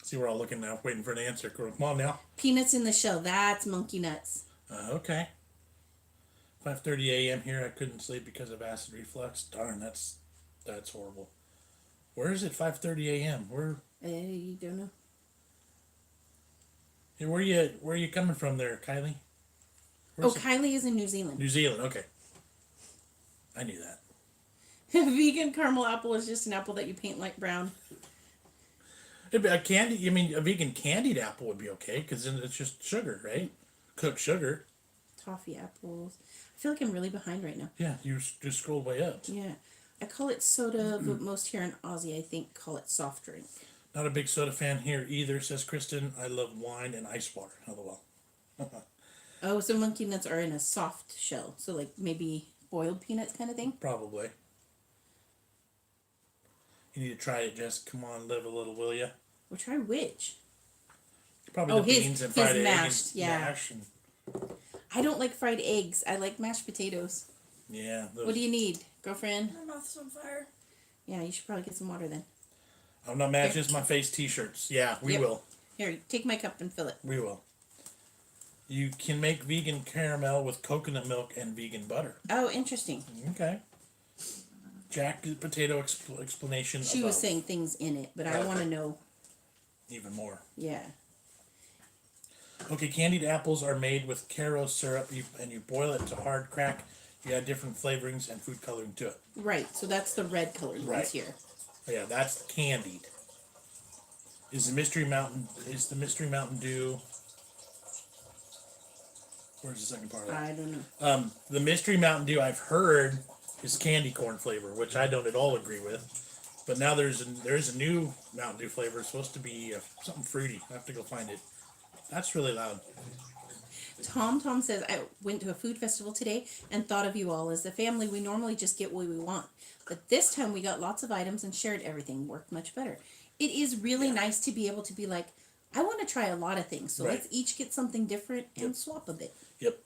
See, we're all looking now, waiting for an answer. Come on now. Peanuts in the shell. That's monkey nuts. Okay. 5:30 a.m. here. I couldn't sleep because of acid reflux. Darn, that's horrible. Where is it? 5:30 a.m. Where? You don't know. Hey, where are you coming from there, Kylie? Kylie is in New Zealand. New Zealand. Okay. I knew that. Vegan caramel apple is just an apple that you paint light brown. A candy. You mean a vegan candied apple would be okay because then it's just sugar, right? Cooked sugar. Toffee apples. I feel like I'm really behind right now. Yeah, you just scrolled way up. Yeah. I call it soda, but most here in Aussie, I think, call it soft drink. Not a big soda fan here either, says Kristen. I love wine and ice water. LOL. Oh, so monkey nuts are in a soft shell. So, like, maybe boiled peanuts kind of thing? Probably. You need to try it, Jess. Come on, live a little, will ya? Well, try which? Probably the beans and fried egg mashed, and yeah. mash and, I don't like fried eggs. I like mashed potatoes. yeah. What do you need, girlfriend? My mouth's on fire. Yeah, you should probably get some water then. I'm not matches my face t-shirts. Yeah, we will. Here, take my cup and fill it. We will. You can make vegan caramel with coconut milk and vegan butter. Oh, interesting. Okay. Jacket potato explanation. She was saying things in it, but I want to know. Even more. Yeah. Okay, candied apples are made with Caro syrup, and you boil it to hard crack. You add different flavorings and food coloring to it. Right, so that's the red colored ones here. Yeah, that's candied. Is the Mystery Mountain Dew? Where's the second part of that? I don't know. The Mystery Mountain Dew I've heard is candy corn flavor, which I don't at all agree with. But now there is a new Mountain Dew flavor. It's supposed to be something fruity. I have to go find it. That's really loud. Tom says, I went to a food festival today and thought of you all. As a family, we normally just get what we want. But this time we got lots of items and shared everything. Worked much better. It is really nice to be able to be like, I want to try a lot of things. So let's each get something different and swap a bit. Yep.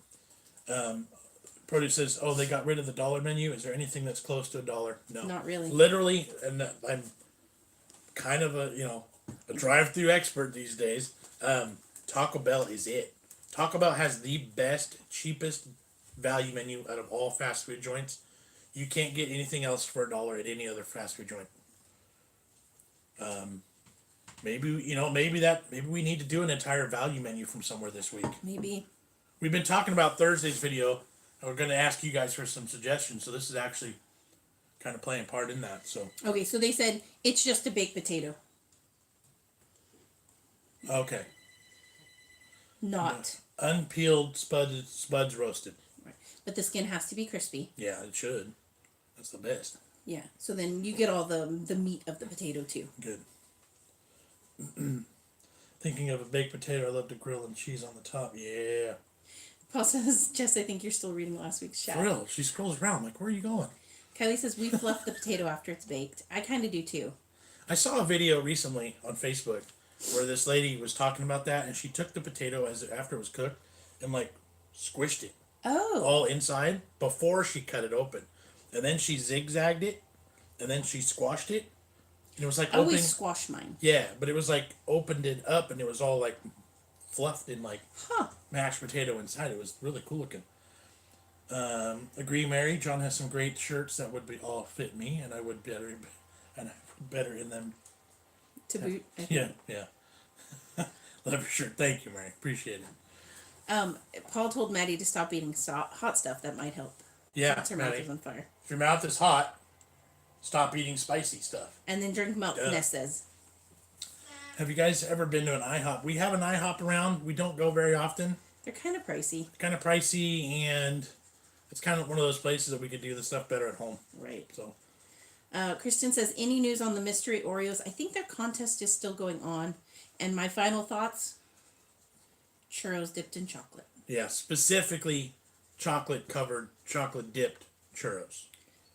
Produce says, oh, they got rid of the dollar menu. Is there anything that's close to $1? No. Not really. Literally, and I'm kind of a drive-through expert these days. Taco Bell is it. Taco Bell has the best, cheapest value menu out of all fast food joints. You can't get anything else for $1 at any other fast food joint. Maybe we need to do an entire value menu from somewhere this week. Maybe. We've been talking about Thursday's video, and we're going to ask you guys for some suggestions. So this is actually kind of playing part in that. So Okay, so they said it's just a baked potato. okay, Not. unpeeled spuds roasted. Right. But the skin has to be crispy. Yeah, it should. That's the best. Yeah. So then you get all the meat of the potato too. Good. Thinking of a baked potato, I love to grill and cheese on the top. Yeah. Paul says, Jess, I think you're still reading last week's chat. For real. She scrolls around like, where are you going? Kylie says, we fluff the potato after it's baked. I kind of do too. I saw a video recently on Facebook where this lady was talking about that, and she took the potato after it was cooked and like squished it Oh. all inside before she cut it open, and then she zigzagged it, and then she squashed it, and it was like I always squash mine. Yeah, but it was like opened it up, and it was all like fluffed in like mashed potato inside. It was really cool looking. Agree, Mary. John has some great shirts that would be all fit me, and I would better in them. To boot. Yeah. Love your shirt. Thank you, Mary. Appreciate it. Paul told Maddy to stop eating hot stuff. That might help. Yeah, Her mouth Maddie. is on fire. If your mouth is hot, stop eating spicy stuff. And then drink milk, Duh. Ness says. Have you guys ever been to an IHOP? We have an IHOP around. We don't go very often. They're kind of pricey. Kind of pricey, and it's kind of one of those places that we could do the stuff better at home. Right. So, Kristen says, any news on the mystery Oreos? I think their contest is still going on. And my final thoughts, churros dipped in chocolate. yeah, specifically chocolate covered, chocolate dipped churros.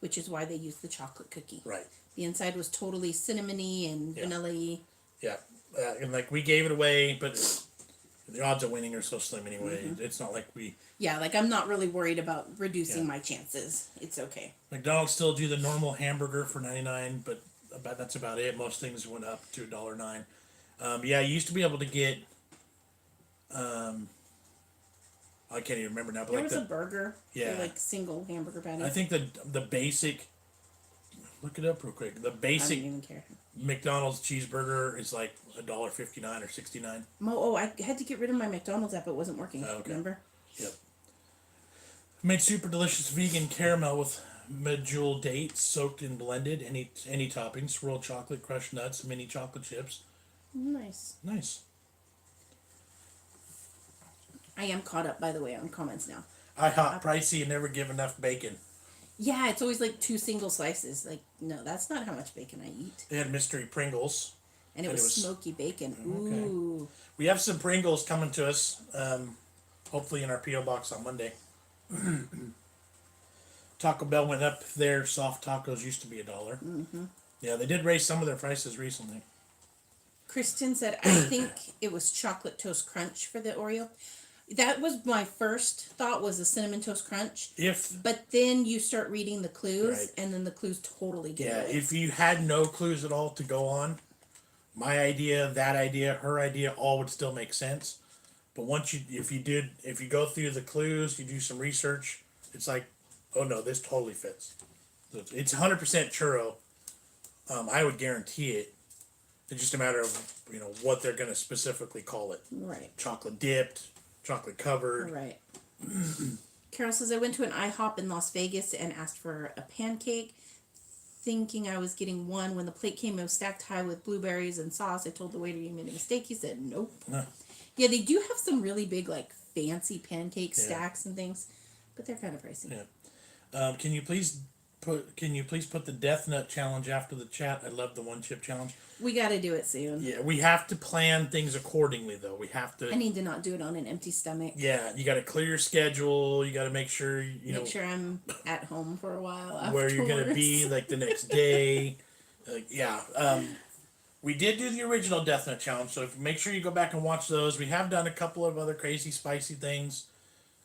Which is why they used the chocolate cookie. Right. The inside was totally cinnamony and vanilla-y. Yeah. And like we gave it away, but the odds of winning are so slim anyway. Mm-hmm. It's not like we... Yeah, like I'm not really worried about reducing my chances. It's okay. McDonald's still do the normal hamburger for 99, but that's about it. Most things went up to $1.09. Yeah, you used to be able to get... I can't even remember now, but There like was a burger. Yeah. Like single hamburger patty. I think the basic... Look it up real quick. The I basic don't even care. McDonald's cheeseburger is like $1.59 or 69. I had to get rid of my McDonald's app. It wasn't working. Oh, okay. Remember? Yep. Made super delicious vegan caramel with medjool dates soaked and blended. Any toppings: swirled chocolate, crushed nuts, mini chocolate chips. Nice. Nice. I am caught up, by the way, on comments now. IHOP pricey and never give enough bacon. Yeah, it's always like 2 single slices. Like, no, that's not how much bacon I eat. They had mystery Pringles. And it was smoky bacon. Ooh. We have some Pringles coming to us. Hopefully in our P.O.Box on Monday. Taco Bell went up. Their soft tacos used to be $1. Mm-hmm. Yeah, they did raise some of their prices recently. Kristen said, I think it was chocolate toast crunch for the Oreo. That was my first thought, was a cinnamon toast crunch. But then you start reading the clues, Right. and then the clues totally get Yeah, it. if you had no clues at all to go on, my idea, that idea, her idea, all would still make sense. But once if you go through the clues, you do some research, it's like, oh no, this totally fits. It's 100% churro. I would guarantee it. It's just a matter of what they're going to specifically call it. Right. Chocolate dipped, chocolate covered. Right. Carol says, I went to an IHOP in Las Vegas and asked for a pancake, thinking I was getting one. When the plate came, it was stacked high with blueberries and sauce. I told the waiter you made a mistake. He said, nope. Yeah, they do have some really big, like, fancy pancake stacks and things, but they're kind of pricey. Yeah. Can you please put the Death Nut challenge after the chat? I love the one chip challenge. We got to do it soon. Yeah, we have to plan things accordingly, though. We have to. I need to not do it on an empty stomach. Yeah, you got to clear your schedule. You got to make sure Make sure I'm at home for a while afterwards. where you're gonna be like the next day. We did do the original Death Nut challenge, so make sure you go back and watch those. We have done a couple of other crazy spicy things,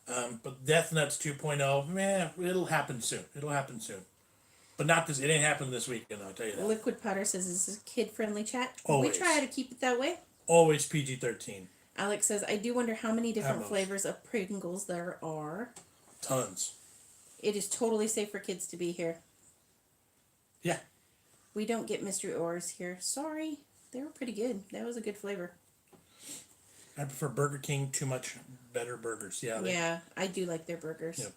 but Death Nuts 2.0, man, it'll happen soon. But not this. It ain't happening this weekend. I'll tell you that. Liquid Powder says, is this a kid-friendly chat? Always. We try to keep it that way. Always PG-13. Alex says, I do wonder how many different Almost. flavors of Pringles there are. Tons. It is totally safe for kids to be here. Yeah. We don't get mystery ores here. Sorry. They were pretty good. That was a good flavor. I prefer Burger King. Too much better burgers. Yeah. Yeah, I do like their burgers. Yep.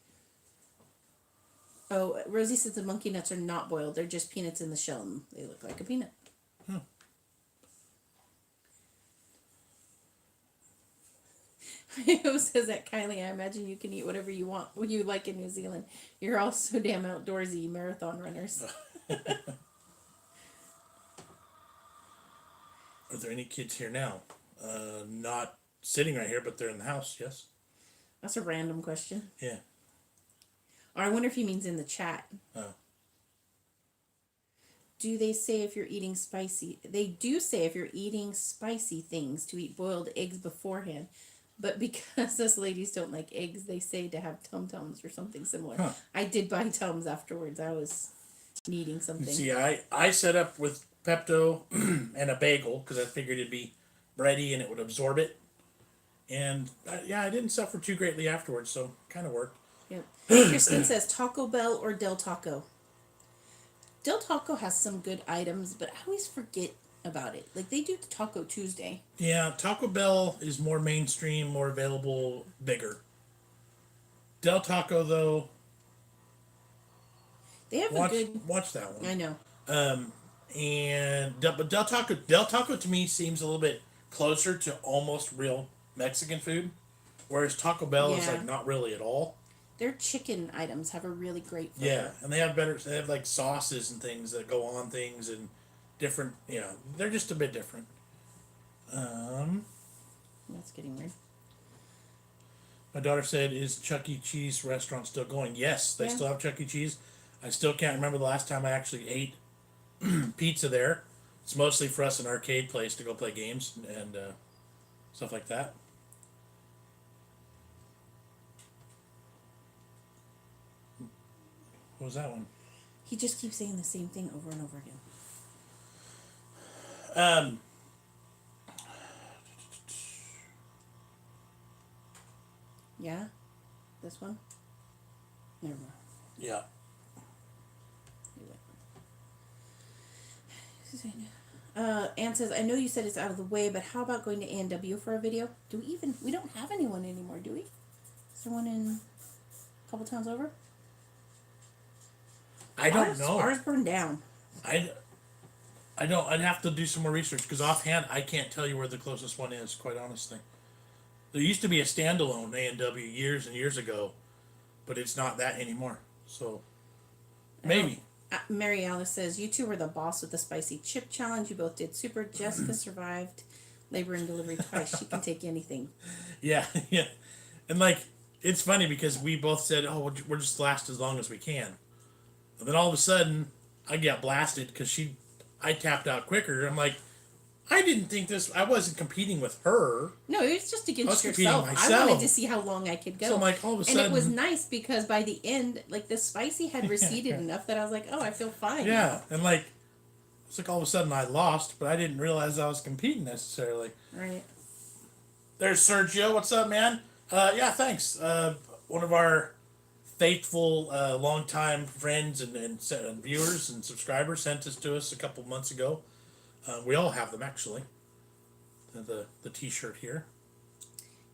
Oh, Rosie says the monkey nuts are not boiled. They're just peanuts in the shell, and they look like a peanut. Who says that, Kylie? I imagine you can eat whatever you want, what you like in New Zealand. You're all so damn outdoorsy marathon runners. Are there any kids here now? Not sitting right here, but they're in the house. Yes. That's a random question. Yeah. Or I wonder if he means in the chat. Oh. Do they say if you're eating spicy? They do say if you're eating spicy things to eat boiled eggs beforehand. But because us ladies don't like eggs, they say to have Tum-Tums or something similar. Huh. I did buy Tums afterwards. I was needing something. See, I set up with Pepto and a bagel because I figured it'd be bready and it would absorb it. And I didn't suffer too greatly afterwards, so kind of worked. Yep. Kristen says Taco Bell or Del Taco. Del Taco has some good items, but I always forget about it. Like, they do Taco Tuesday. Yeah, Taco Bell is more mainstream, more available, bigger. Del Taco, though. They have a good. Watch that one. I know. But Del Taco to me seems a little bit closer to almost real Mexican food, whereas Taco Bell is Yeah. like not really at all. Their chicken items have a really great flavor. Yeah, and they have better. They have like sauces and things that go on things and different. You know, they're just a bit different. That's getting weird. My daughter said, "Is Chuck E. Cheese restaurant still going?" Yes, they Yeah. still have Chuck E. Cheese. I still can't remember the last time I actually ate pizza there. It's mostly for us an arcade place to go play games and stuff like that. What was that one? He just keeps saying the same thing over and over again. Yeah? This one? Never mind. Yeah. Ann says, I know you said it's out of the way, but how about going to A&W for a video? We don't have anyone anymore, do we? Is there one in a couple towns over? I don't know. Ours burned down. I don't. I'd have to do some more research because offhand I can't tell you where the closest one is. Quite honestly, there used to be a standalone A&W years and years ago, but it's not that anymore. So maybe. Mary Alice says, you two were the boss with the spicy chip challenge. You both did super. Jessica survived labor and delivery twice. She can take anything. Yeah, yeah, and like it's funny because we both said, "Oh, we'll just last as long as we can," and then all of a sudden I got blasted because I tapped out quicker. I'm like, I didn't think this. I wasn't competing with her. No, it was just I was against competing yourself. myself. I wanted to see how long I could go. So I'm like, all of a and sudden, it was nice because by the end, like the spicy had receded enough that I was like, oh, I feel fine. yeah, and like it's like all of a sudden I lost, but I didn't realize I was competing necessarily. Right. There's Sergio. What's up, man? Yeah, thanks. One of our faithful, longtime friends and viewers and subscribers sent this to us a couple months ago. We all have them actually. The T-shirt here.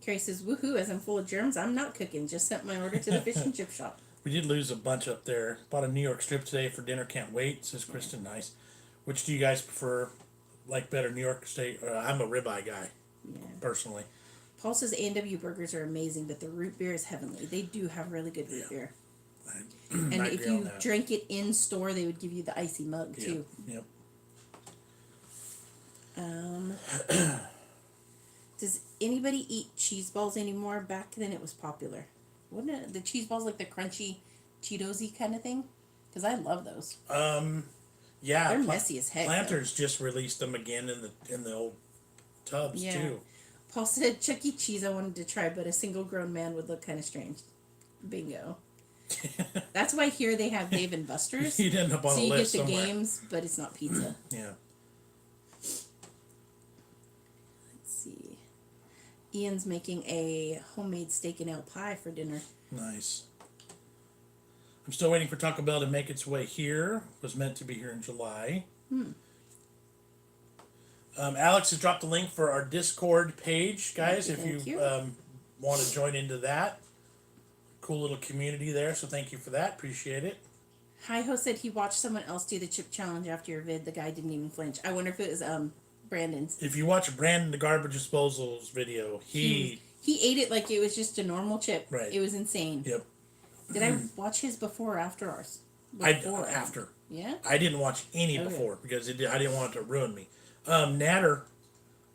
Carrie says, woohoo, as I'm full of germs, I'm not cooking. Just sent my order to the fish and chip shop. We did lose a bunch up there. Bought a New York strip today for dinner. Can't wait. Says Kristen. Nice. Which do you guys prefer? Like better, New York steak? I'm a ribeye guy, Yeah. personally. Paul says A&W burgers are amazing, but the root beer is heavenly. They do have really good root beer. And I if agree on you that. drank it in store, they would give you the icy mug too. Yep. Does anybody eat cheese balls anymore? Back then it was popular. Wasn't it the cheese balls like the crunchy Cheetos-y kind of thing? Because I love those. Yeah. They're messy as heck. Planters just released them again in the old tubs Yeah. too. Paul said Chuck E. Cheese I wanted to try, but a single grown man would look kind of strange. Bingo. That's why here they have Dave and Buster's. You'd end up on So a you get the list somewhere. games, but it's not pizza. Yeah. Let's see. Ian's making a homemade steak and ale pie for dinner. Nice. I'm still waiting for Taco Bell to make its way here. Was meant to be here in July. Alex has dropped the link for our Discord page, guys. Thank If you you. want to join into that, cool little community there. So thank you for that. Appreciate it. Hi-Ho said he watched someone else do the chip challenge after your vid. The guy didn't even flinch. I wonder if it was Brandon's. If you watch Brandon the Garbage Disposal's video, he ate it like it was just a normal chip. Right. It was insane. Yep. Did I watch his before or after ours? After. Yeah? I didn't watch any Okay. before because I didn't want it to ruin me. Natter,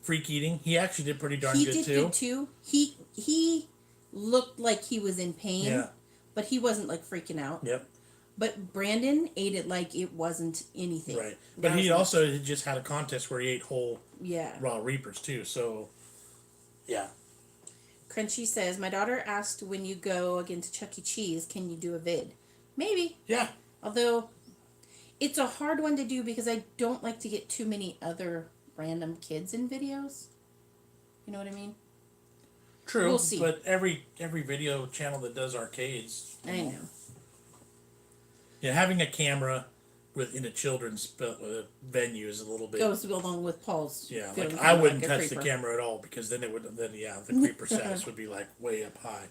freak eating. He actually did pretty darn He good did too. good too. He looked like he was in pain. Yeah. But he wasn't like freaking out. Yep. But Brandon ate it like it wasn't anything. Right. But That he was also had just had a contest where he ate whole Yeah. raw reapers too. So, yeah. Crunchy says, my daughter asked when you go again to Chuck E. Cheese, can you do a vid? Maybe. Yeah. Although, it's a hard one to do because I don't like to get too many other random kids in videos. You know what I mean? True. We'll see. But every video channel that does arcades. I know. Yeah, having a camera in a children's venue is a little bit. Goes along with Paul's. Yeah, feeling like kinda I wouldn't a touch the creeper. camera at all because then the creeper status would be like way up high.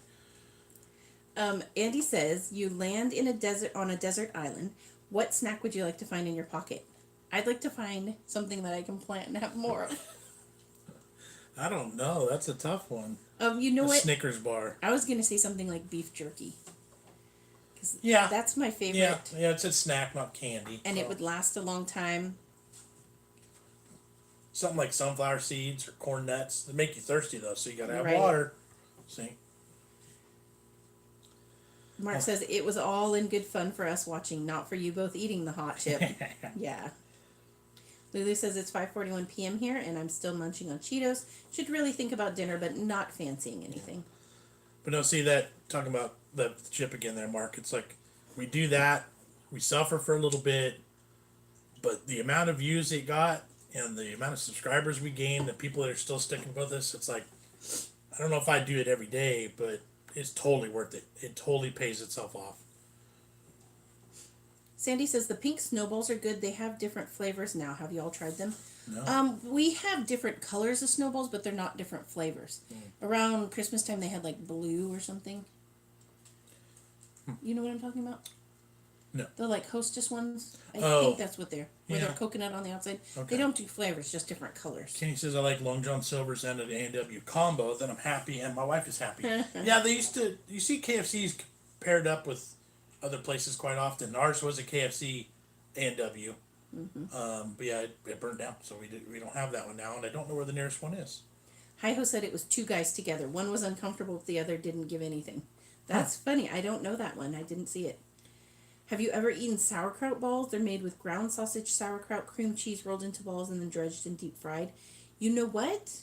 Andy says you land in a desert on a desert island. What snack would you like to find in your pocket? I'd like to find something that I can plant and have more of. I don't know. That's a tough one. You know A what? Snickers bar. I was gonna say something like beef jerky. 'Cause Yeah. that's my favorite. Yeah, it's a snack, not candy. And so. it would last a long time. Something like sunflower seeds or corn nuts. They make you thirsty though, so you gotta have Right. water. See. Mark says it was all in good fun for us watching, not for you both eating the hot chip. Yeah. Lulu says it's 5:41 p.m. here, and I'm still munching on Cheetos. Should really think about dinner, but not fancying anything. But no, see that talking about the chip again there, Mark. It's like we do that, we suffer for a little bit, but the amount of views it got and the amount of subscribers we gained, the people that are still sticking with us, it's like I don't know if I do it every day, but it's totally worth it. It totally pays itself off. Sandy says the pink snowballs are good. They have different flavors now. Have you all tried them? No. We have different colors of snowballs, but they're not different flavors. Around Christmas time, they had like blue or something. You know what I'm talking about? No. The like Hostess ones. I Oh. think that's what they're. Where Yeah. they're coconut on the outside. Okay. They don't do flavors, just different colors. Kenny says I like Long John Silver's and an A&W combo. Then I'm happy, and my wife is happy. Yeah, they used to. You see KFC's paired up with other places quite often. Ours was a KFC A&W, but yeah, it burned down, so we don't have that one now, and I don't know where the nearest one is. Hi-Ho said it was two guys together. One was uncomfortable if the other didn't give anything. That's funny. I don't know that one. I didn't see it. Have you ever eaten sauerkraut balls? They're made with ground sausage, sauerkraut, cream cheese rolled into balls and then dredged and deep fried. You know what?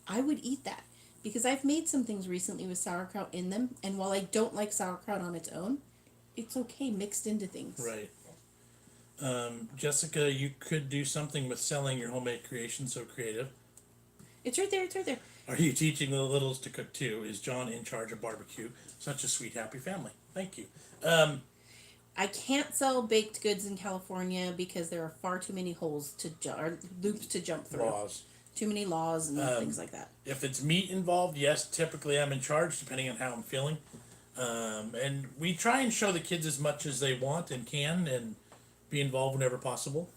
I would eat that because I've made some things recently with sauerkraut in them, and while I don't like sauerkraut on its own, it's okay mixed into things. Right. Jessica, you could do something with selling your homemade creation. So creative. It's right there. It's right there. Are you teaching the littles to cook too? Is John in charge of barbecue? Such a sweet, happy family. Thank you. I can't sell baked goods in California because there are far too many holes or loops to jump through. Laws. Too many laws and things like that. If it's meat involved, yes, typically I'm in charge depending on how I'm feeling. And we try and show the kids as much as they want and can and be involved whenever possible.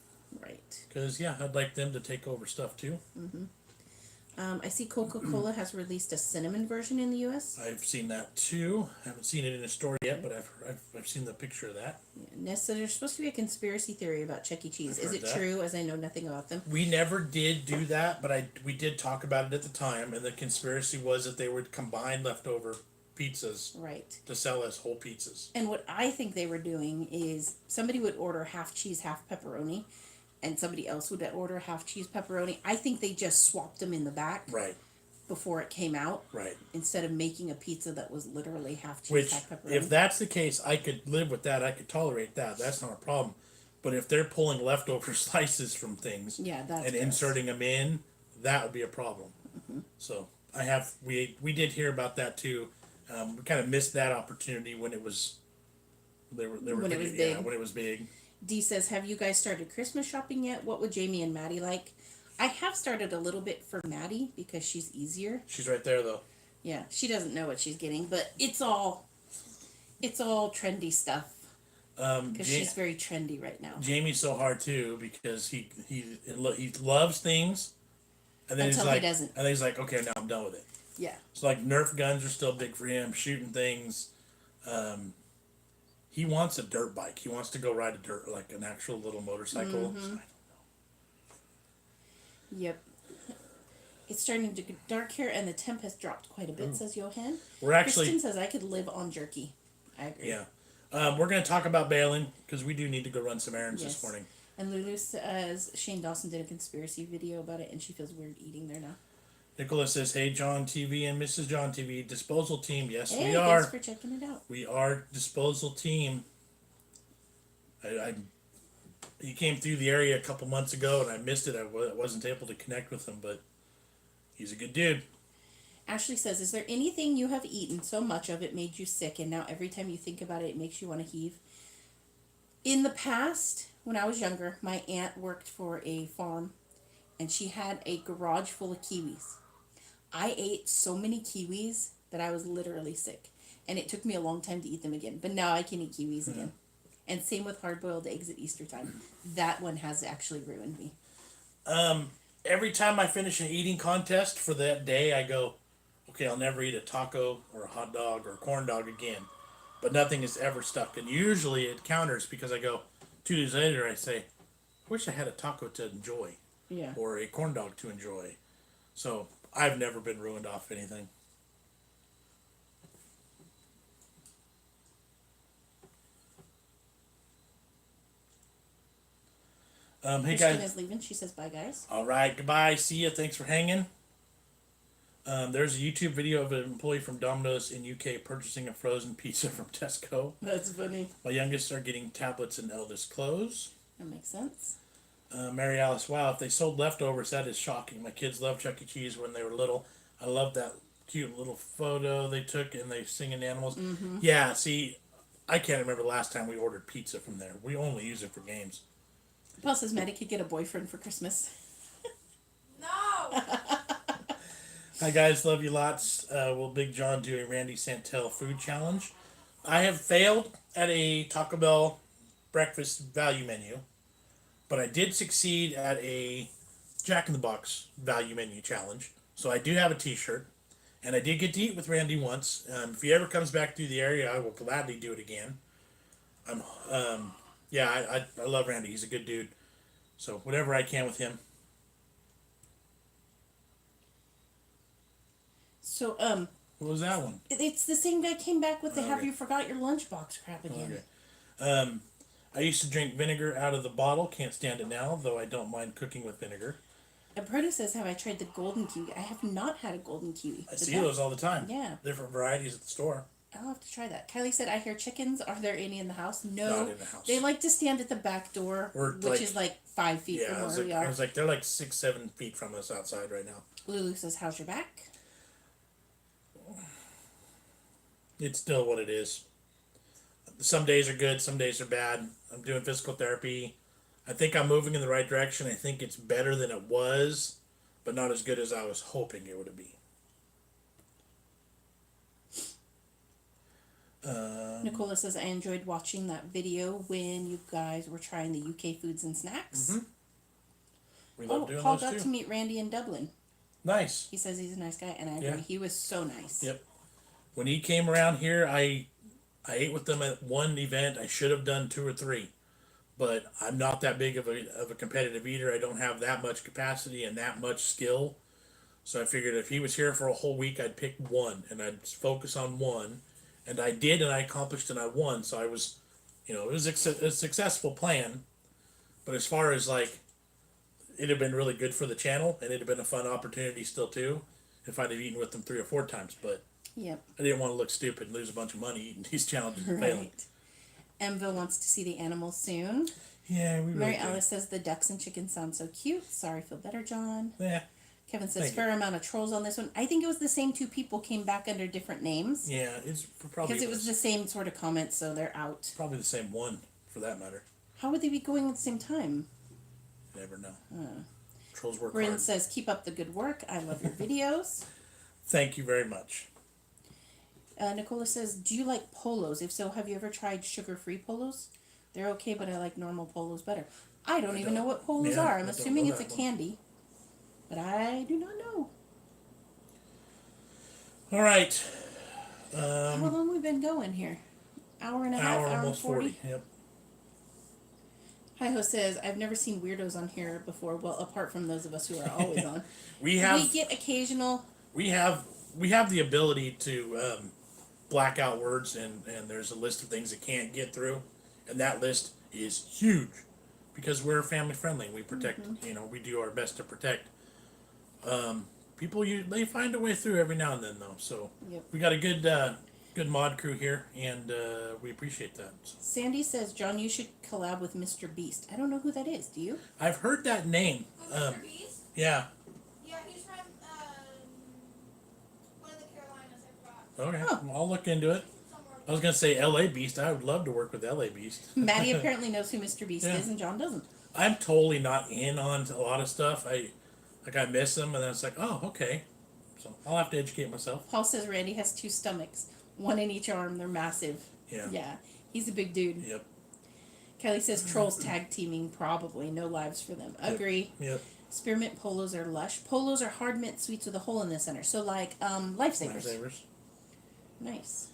Right. Because, yeah, I'd like them to take over stuff too. I see Coca-Cola has released a cinnamon version in the U.S. I've seen that too. Haven't seen it in a store yet, but I've seen the picture of that. Yeah, Ness said there's supposed to be a conspiracy theory about Chuck E. Cheese. I've Is heard it that. true, as I know nothing about them? We never did do that, but we did talk about it at the time, and the conspiracy was that they would combine leftover pizzas Right. to sell as whole pizzas. And what I think they were doing is somebody would order half cheese, half pepperoni, and somebody else would order half cheese, pepperoni. I think they just swapped them in the back Right, before it came out right. instead of making a pizza that was literally half cheese, Which, half pepperoni. if that's the case, I could live with that. I could tolerate that. That's not a problem. But if they're pulling leftover slices from things Yeah, that's and gross. inserting them in, that would be a problem. So we did hear about that too. We kind of missed that opportunity when it was When it was yeah, big. when it was big. Dee says, have you guys started Christmas shopping yet? What would Jamie and Maddy like? I have started a little bit for Maddy because she's easier. She's right there though. Yeah, she doesn't know what she's getting, but it's all trendy stuff because she's very trendy right now. Jamie's so hard too because he loves things, and then Until he's like, he doesn't. and then he's like, okay, now I'm done with it. Yeah. So like Nerf guns are still big for him. Shooting things. He wants a dirt bike. He wants to go ride like an actual little motorcycle. Yep. It's starting to get dark here, and the temp has dropped quite a bit, says Johan. We're actually Kristen says, I could live on jerky. I agree. yeah. We're going to talk about bailing because we do need to go run some errands Yes. this morning. And Lulu says Shane Dawson did a conspiracy video about it, and she feels weird eating there now. Nicholas says, "Hey, Jon TV and Mrs. Jon TV, disposal team. Yes, Hey, we are. thanks for checking it out. We are disposal team. He came through the area a couple months ago, and I missed it. I wasn't able to connect with him, but he's a good dude. Ashley says, is there anything you have eaten so much of it made you sick, and now every time you think about it, it makes you want to heave? In the past, when I was younger, my aunt worked for a farm, and she had a garage full of kiwis. I ate so many kiwis that I was literally sick. and it took me a long time to eat them again. But now I can eat kiwis again. And same with hard-boiled eggs at Easter time. That one has actually ruined me. Every time I finish an eating contest for that day, I go, okay, I'll never eat a taco or a hot dog or a corn dog again. But nothing is ever stuck. And usually it counters because I go 2 days later, I say, I wish I had a taco to enjoy Yeah. or a corn dog to enjoy. So I've never been ruined off anything. Hey Christine guys. is leaving. She says bye, guys. All right, goodbye. See ya. Thanks for hanging. There's a YouTube video of an employee from Domino's in UK purchasing a frozen pizza from Tesco. That's funny. My youngest are getting tablets and eldest clothes. That makes sense. Mary Alice, wow, if they sold leftovers, that is shocking. My kids loved Chuck E. Cheese when they were little. I love that cute little photo they took and they singing animals. Mm-hmm. Yeah, see, I can't remember the last time we ordered pizza from there. We only use it for games. Paul says Maddy could get a boyfriend for Christmas. No. Hi guys, love you lots. Will Big John do a Randy Santel food challenge? I have failed at a Taco Bell breakfast value menu, but I did succeed at a Jack in the Box value menu challenge. So I do have a T-shirt, and I did get to eat with Randy once. If he ever comes back through the area, I will gladly do it again. I love Randy. He's a good dude. So whatever I can with him. So, What was that one? it's the same guy came back with the have Okay. you forgot your lunchbox crap again. Okay. I used to drink vinegar out of the bottle. Can't stand it now, though I don't mind cooking with vinegar. And Produce says, have I tried the golden kiwi? I have not had a golden kiwi. I But see that- those all the time. Yeah. Different varieties at the store. I'll have to try that. Kylie said, I hear chickens. Are there any in the house? No. Not in the house. They like to stand at the back door, Or, which like- is like 5 feet Yeah, from I was, where we like, I are. was like, they're like 6-7 feet from us outside right now. Lulu says, how's your back? It's still what it is. Some days are good, some days are bad. I'm doing physical therapy. I think I'm moving in the right direction. I think it's better than it was, but not as good as I was hoping it would be. Nicola says, I enjoyed watching that video when you guys were trying the UK foods and snacks. Mhm. We love Oh, doing Paul those got too. to meet Randy in Dublin. Nice. He says he's a nice guy, and I agree. Yeah. He was so nice. Yep. When he came around here, I ate with them at one event. I should have done 2 or 3, but I'm not that big of a competitive eater. I don't have that much capacity and that much skill. So I figured if he was here for a whole week, I'd pick one and I'd focus on one. And I did, and I accomplished, and I won. So I was, it was a successful plan. But as far as like, it'd have been really good for the channel, and it'd have been a fun opportunity still too, if I'd have eaten with them 3 or 4 times. But Yep. I didn't want to look stupid and lose a bunch of money eating these challenges and failing. Right. Emville wants to see the animals soon. Yeah, we really Mary do. Alice says the ducks and chickens sound so cute. Sorry, feel better, John. Yeah, Kevin says Thank fair amount of trolls on this one. I think it was the same 2 people came back under different names yeah, it's probably because it was the same sort of comments, so they're out. probably the same one for that matter. How would they be going at the same time? You never know. Trolls work Bryn hard. says keep up the good work. I love your videos. Thank you very much. Nicola says, do you like polos? If so, have you ever tried sugar-free polos? They're okay, but I like normal polos better. I don't even know what polos yeah, are. I I'm don't assuming know it's a that one. candy, but I do not know. All right. How long we been going here? Hour and a half, Hour hour and almost 40. Yep. Hi-Ho says, I've never seen weirdos on here before. Well, apart from those of us who are always on. We have We get occasional. we have the ability to black out words, and there's a list of things that can't get through, and that list is huge because we're family friendly. We protect, we do our best to protect. People they find a way through every now and then though. So Yep. we got a good mod crew here, and we appreciate that. So, Sandy says, John, you should collab with Mr. Beast. I don't know who that is. Do you? I've heard that name. Mr. Beast? Yeah. Yeah, he's from one of the Carolinas, I forgot. Okay. Huh. I'll look into it. Somewhere. I was gonna say L.A. Beast. I would love to work with L.A. Beast. Maddie apparently knows who Mr. Beast Yeah. is, and John doesn't. I'm totally not in on a lot of stuff. I miss them, and then it's like, oh, okay. So I'll have to educate myself. Paul says Randy has 2 stomachs. One in each arm. They're massive. Yeah. Yeah. He's a big dude. Yep. Kelly says trolls tag teaming, probably. No lives for them. Agree. Yep. Spearmint polos are lush. Polos are hard mint sweets with a hole in the center. So like lifesavers. Lifesavers. Nice.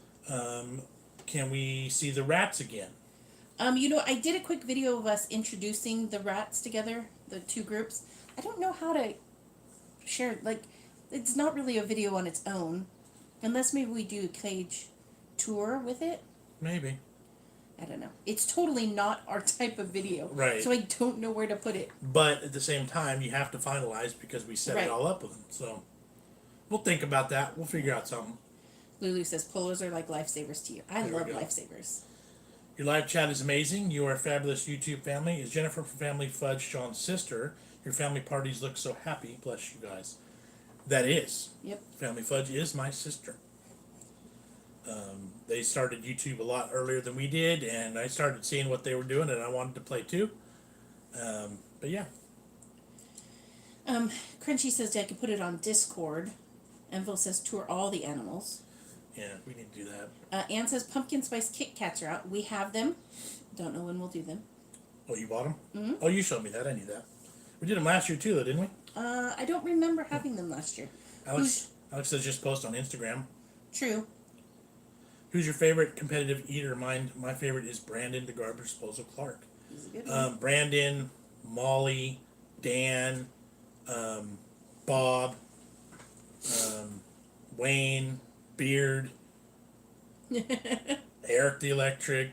Can we see the rats again? I did a quick video of us introducing the rats together, the two groups. I don't know how to share, like, it's not really a video on its own, unless maybe we do a cage tour with it. Maybe. I don't know. It's totally not our type of video. Right. So I don't know where to put it. But at the same time, you have to finalize because we set Right. it all up with them. So we'll think about that. We'll figure out something. Lulu says polos are like lifesavers to you. I There we love go. lifesavers. Your live chat is amazing. You are a fabulous YouTube family. Is Jennifer from Family Fudge Sean's sister? Your family parties look so happy. Bless you guys. That is. Yep. Family Fudge is my sister. They started YouTube a lot earlier than we did, and I started seeing what they were doing, and I wanted to play too. But yeah. Crunchy says I could put it on Discord. Envil says tour all the animals. Yeah, we need to do that. Anne says pumpkin spice Kit Kats are out. We have them. Don't know when we'll do them. Oh, you bought them? Mm-hmm. Oh, you showed me that. I knew that. We did them last year too, though, didn't we? I don't remember having them last year. Alex says just post on Instagram. True. Who's your favorite competitive eater? My favorite is Brandon the Garbage Disposal Clark. He's a good one. Brandon, Molly, Dan, Bob, Wayne, Beard, Eric the Electric.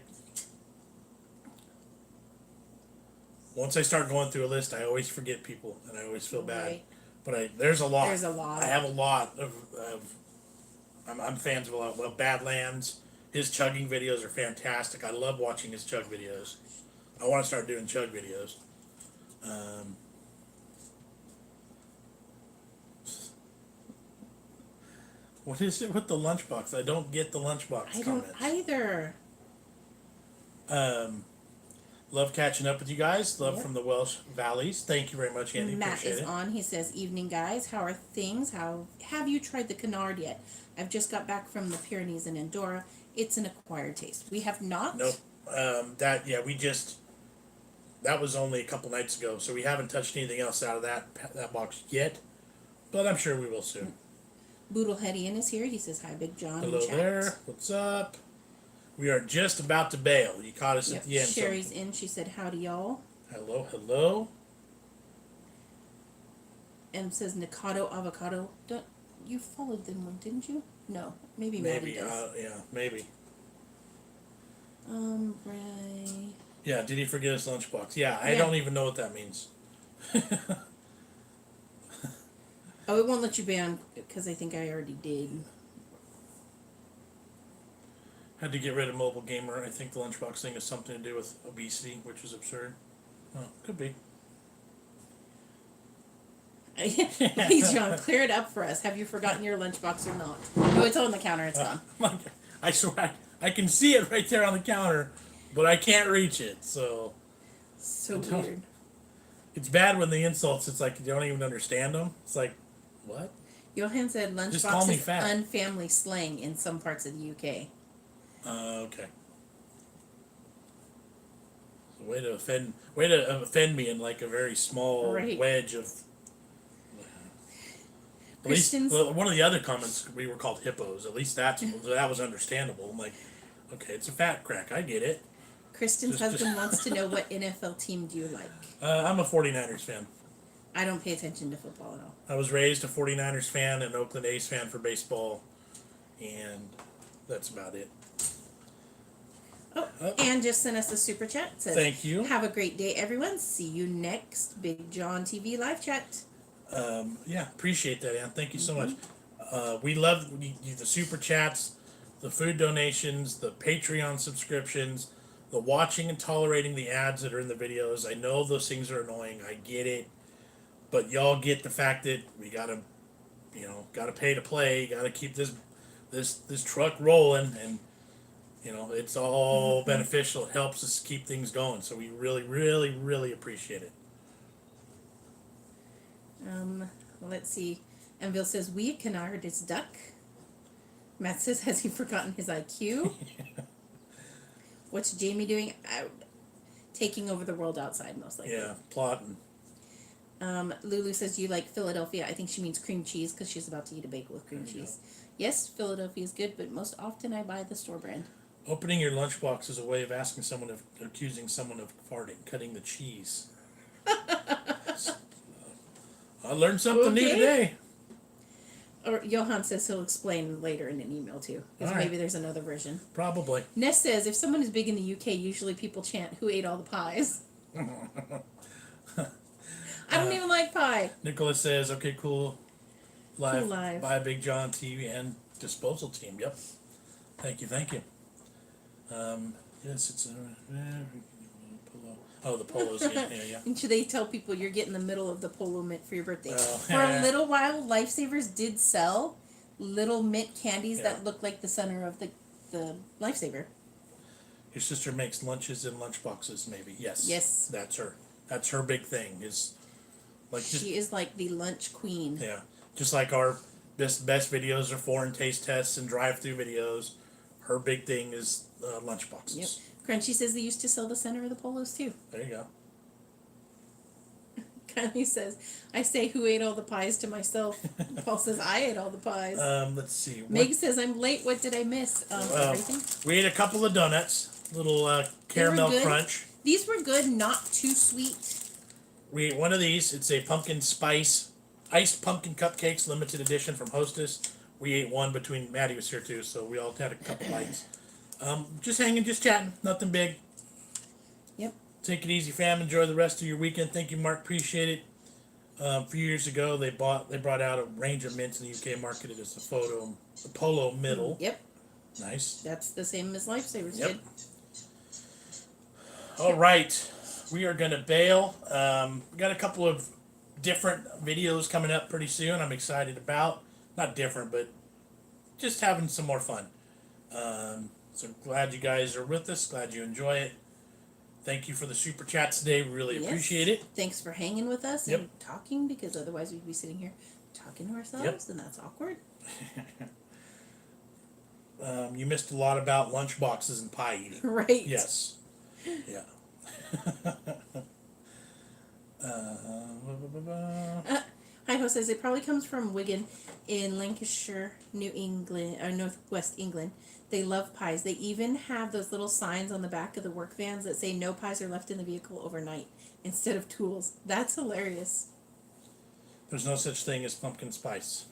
Once I start going through a list, I always forget people, and I always feel bad. Right. But there's a lot. There's a lot. I have a lot of I'm fans of a lot. Well, Badlands, his chugging videos are fantastic. I love watching his chug videos. I want to start doing chug videos. What is it with the lunchbox? I don't get the lunchbox I don't comments. either. Love catching up with you guys. Love Yep. from the Welsh Valleys. Thank you very much, Andy. Matt Appreciate is it. on. He says, "Evening, guys. How are things? How have you tried the canard yet? I've just got back from the Pyrenees and Andorra. It's an acquired taste. We have not. Nope. That was only a couple nights ago, so we haven't touched anything else out of that box yet. But I'm sure we will soon. Boodleheadian is here. He says, "Hi, Big John." Hello in chat. there. What's up? We are just about to bail. You caught us Yep. at the end. so- Sherry's in. She said, "Howdy, y'all." Hello, hello. M says, "Nikado avocado." Don't you followed them one, didn't you? No, maybe Maddy Maybe. does. Yeah, maybe. Right. Yeah. Did he forget his lunchbox? Yeah. I Yeah. don't even know what that means. Oh, it won't let you ban because I think I already did. Had to get rid of mobile gamer. I think the lunchbox thing has something to do with obesity, which is absurd. Oh, could be. Please, John, clear it up for us. Have you forgotten your lunchbox or not? Oh, it's on the counter. It's gone. I swear, I can see it right there on the counter, but I can't reach it. So So don't- weird. it's bad when the insults. It's like you don't even understand them. It's like, what? Johan said Just call lunchbox me is fat. unfamily slang in some parts of the UK. Okay. Way to offend me in like a very small Right. wedge of. At least, Christians- well, one of the other comments we were called hippos. At least that was understandable. I'm like, okay, it's a fat crack. I get it. Kristen's Just- husband wants to know what NFL team do you like? I'm a 49ers fan. I don't pay attention to football at all. I was raised a 49ers fan and Oakland A's fan for baseball, and that's about it. Oh, and just sent us a super chat. Says, Thank you. "Have a great day, everyone. See you next BigJon TV live chat." Yeah, appreciate that, Ann. Thank you so much. We love the super chats, the food donations, the Patreon subscriptions, the watching and tolerating the ads that are in the videos. I know those things are annoying. I get it, but y'all get the fact that we gotta pay to play. Gotta keep this truck rolling, and it's all beneficial. It helps us keep things going. So we really, really, really appreciate it. Let's see. Enville says, "We canard is duck." Matt says, has he forgotten his IQ? What's Jamie doing? Out. Taking over the world outside, most likely. Yeah, plotting. Lulu says, you like Philadelphia. I think she means cream cheese because she's about to eat a bagel with cream cheese. Yes, Philadelphia is good, but most often I buy the store brand. Opening your lunchbox is a way of asking someone of accusing someone of farting, cutting the cheese. I learned something new today. Or Johan says he'll explain later in an email too, because All right. maybe there's another version. Probably. Ness says, if someone is big in the UK, usually people chant, who ate all the pies? I don't even like pie. Nicholas says, okay, cool. Live. Cool live. Buy a BigJon TV and disposal team. Yep. Thank you. Yes, it's polo. Oh, the polos. Yeah. And should they tell people you're getting the middle of the polo mint for your birthday? Oh. For a little while, Lifesavers did sell little mint candies that look like the center of the Lifesaver. Your sister makes lunches in lunchboxes, maybe. Yes. Yes. That's her. That's her big thing. Is like just, She is like the lunch queen. yeah. Just like our best videos are foreign taste tests and drive-through videos. Her big thing is lunchboxes. Yep. Crunchy says they used to sell the center of the polos too. There you go. Kylie says, I say who ate all the pies to myself. Paul says I ate all the pies. Let's see. Meg says I'm late. What did I miss? Everything. We ate a couple of donuts. Little caramel good. crunch. These were good, not too sweet. We ate one of these. It's a pumpkin spice iced pumpkin cupcakes, limited edition from Hostess. We ate one between Maddy was here too, so we all had a couple bites. Just hanging, just chatting, nothing big. Yep. Take it easy, fam. Enjoy the rest of your weekend. Thank you, Mark. Appreciate it. A few years ago, they brought out a range of mints in the UK, marketed as the Polo Middle. Yep. Nice. That's the same as Lifesavers Yep. did. All right, we are gonna bail. We got a couple of different videos coming up pretty soon. I'm excited about. Not different, but just having some more fun. So glad you guys are with us. Glad you enjoy it. Thank you for the super chats today. We really appreciate it. Thanks for hanging with us Yep. and talking, because otherwise we'd be sitting here talking to ourselves, and that's awkward. You missed a lot about lunch boxes and pie eating. Right. Yes. Yeah. Hi-Ho says it probably comes from Wigan in Lancashire, New England, or Northwest England. They love pies. They even have those little signs on the back of the work vans that say no pies are left in the vehicle overnight instead of tools. That's hilarious. There's no such thing as pumpkin spice.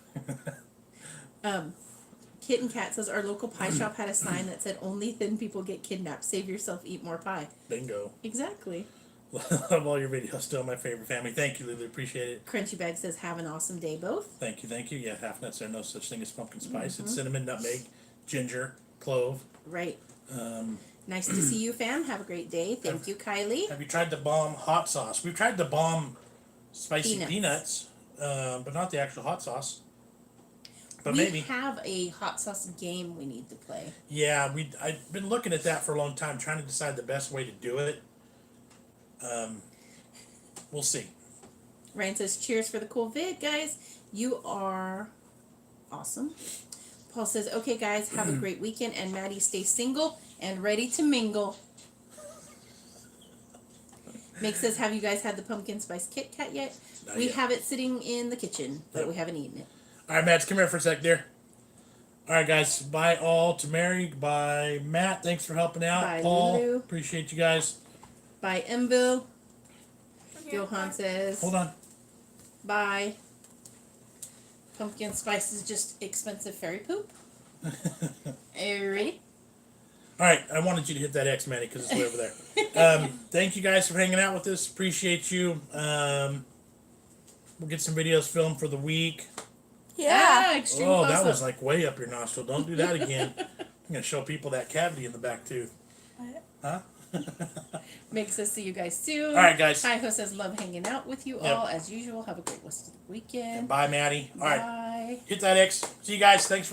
Kitten Cat says our local pie shop had a sign that said only thin people get kidnapped. Save yourself, eat more pie. Bingo. Exactly. Love all your videos. Still my favorite family. Thank you, Lulu. Appreciate it. Crunchy Bag says have an awesome day, both. Thank you. Yeah, half nuts. There's no such thing as pumpkin spice. It's cinnamon, nutmeg, ginger, clove. Right. Nice to see you, fam. Have a great day. Thank you, Kylie. Have you tried the bomb hot sauce? We've tried the bomb spicy peanuts, but not the actual hot sauce. But we maybe. have a hot sauce game we need to play. Yeah, I've been looking at that for a long time, trying to decide the best way to do it. We'll see. Ryan says, cheers for the cool vid, guys. You are awesome. Paul says, okay, guys, have a great weekend. And Maddie, stay single and ready to mingle. Mick says, have you guys had the pumpkin spice Kit Kat yet? Not We yet. have it sitting in the kitchen, but Yep. we haven't eaten it. All right, Matt, come here for a sec, dear. All right, guys. Bye all to Mary. Bye, Matt. Thanks for helping out. Bye, Paul. Lulu. Appreciate you guys. Bye, Emville. Okay, Johan bye. says, Hold on. bye. Pumpkin spice is just expensive fairy poop. Are you ready? All right, I wanted you to hit that X, Manny, because it's way over there. Thank you guys for hanging out with us. Appreciate you. We'll get some videos filmed for the week. Yeah. Extreme Oh, that close-up. was like way up your nostril. Don't do that again. I'm going to show people that cavity in the back, too. Huh? Makes us see you guys soon. All right, guys. Hi, Ho says, love hanging out with you Yep. all as usual. Have a great rest of the weekend. Bye, Maddie. All right, Bye. hit that X. See you guys. Thanks for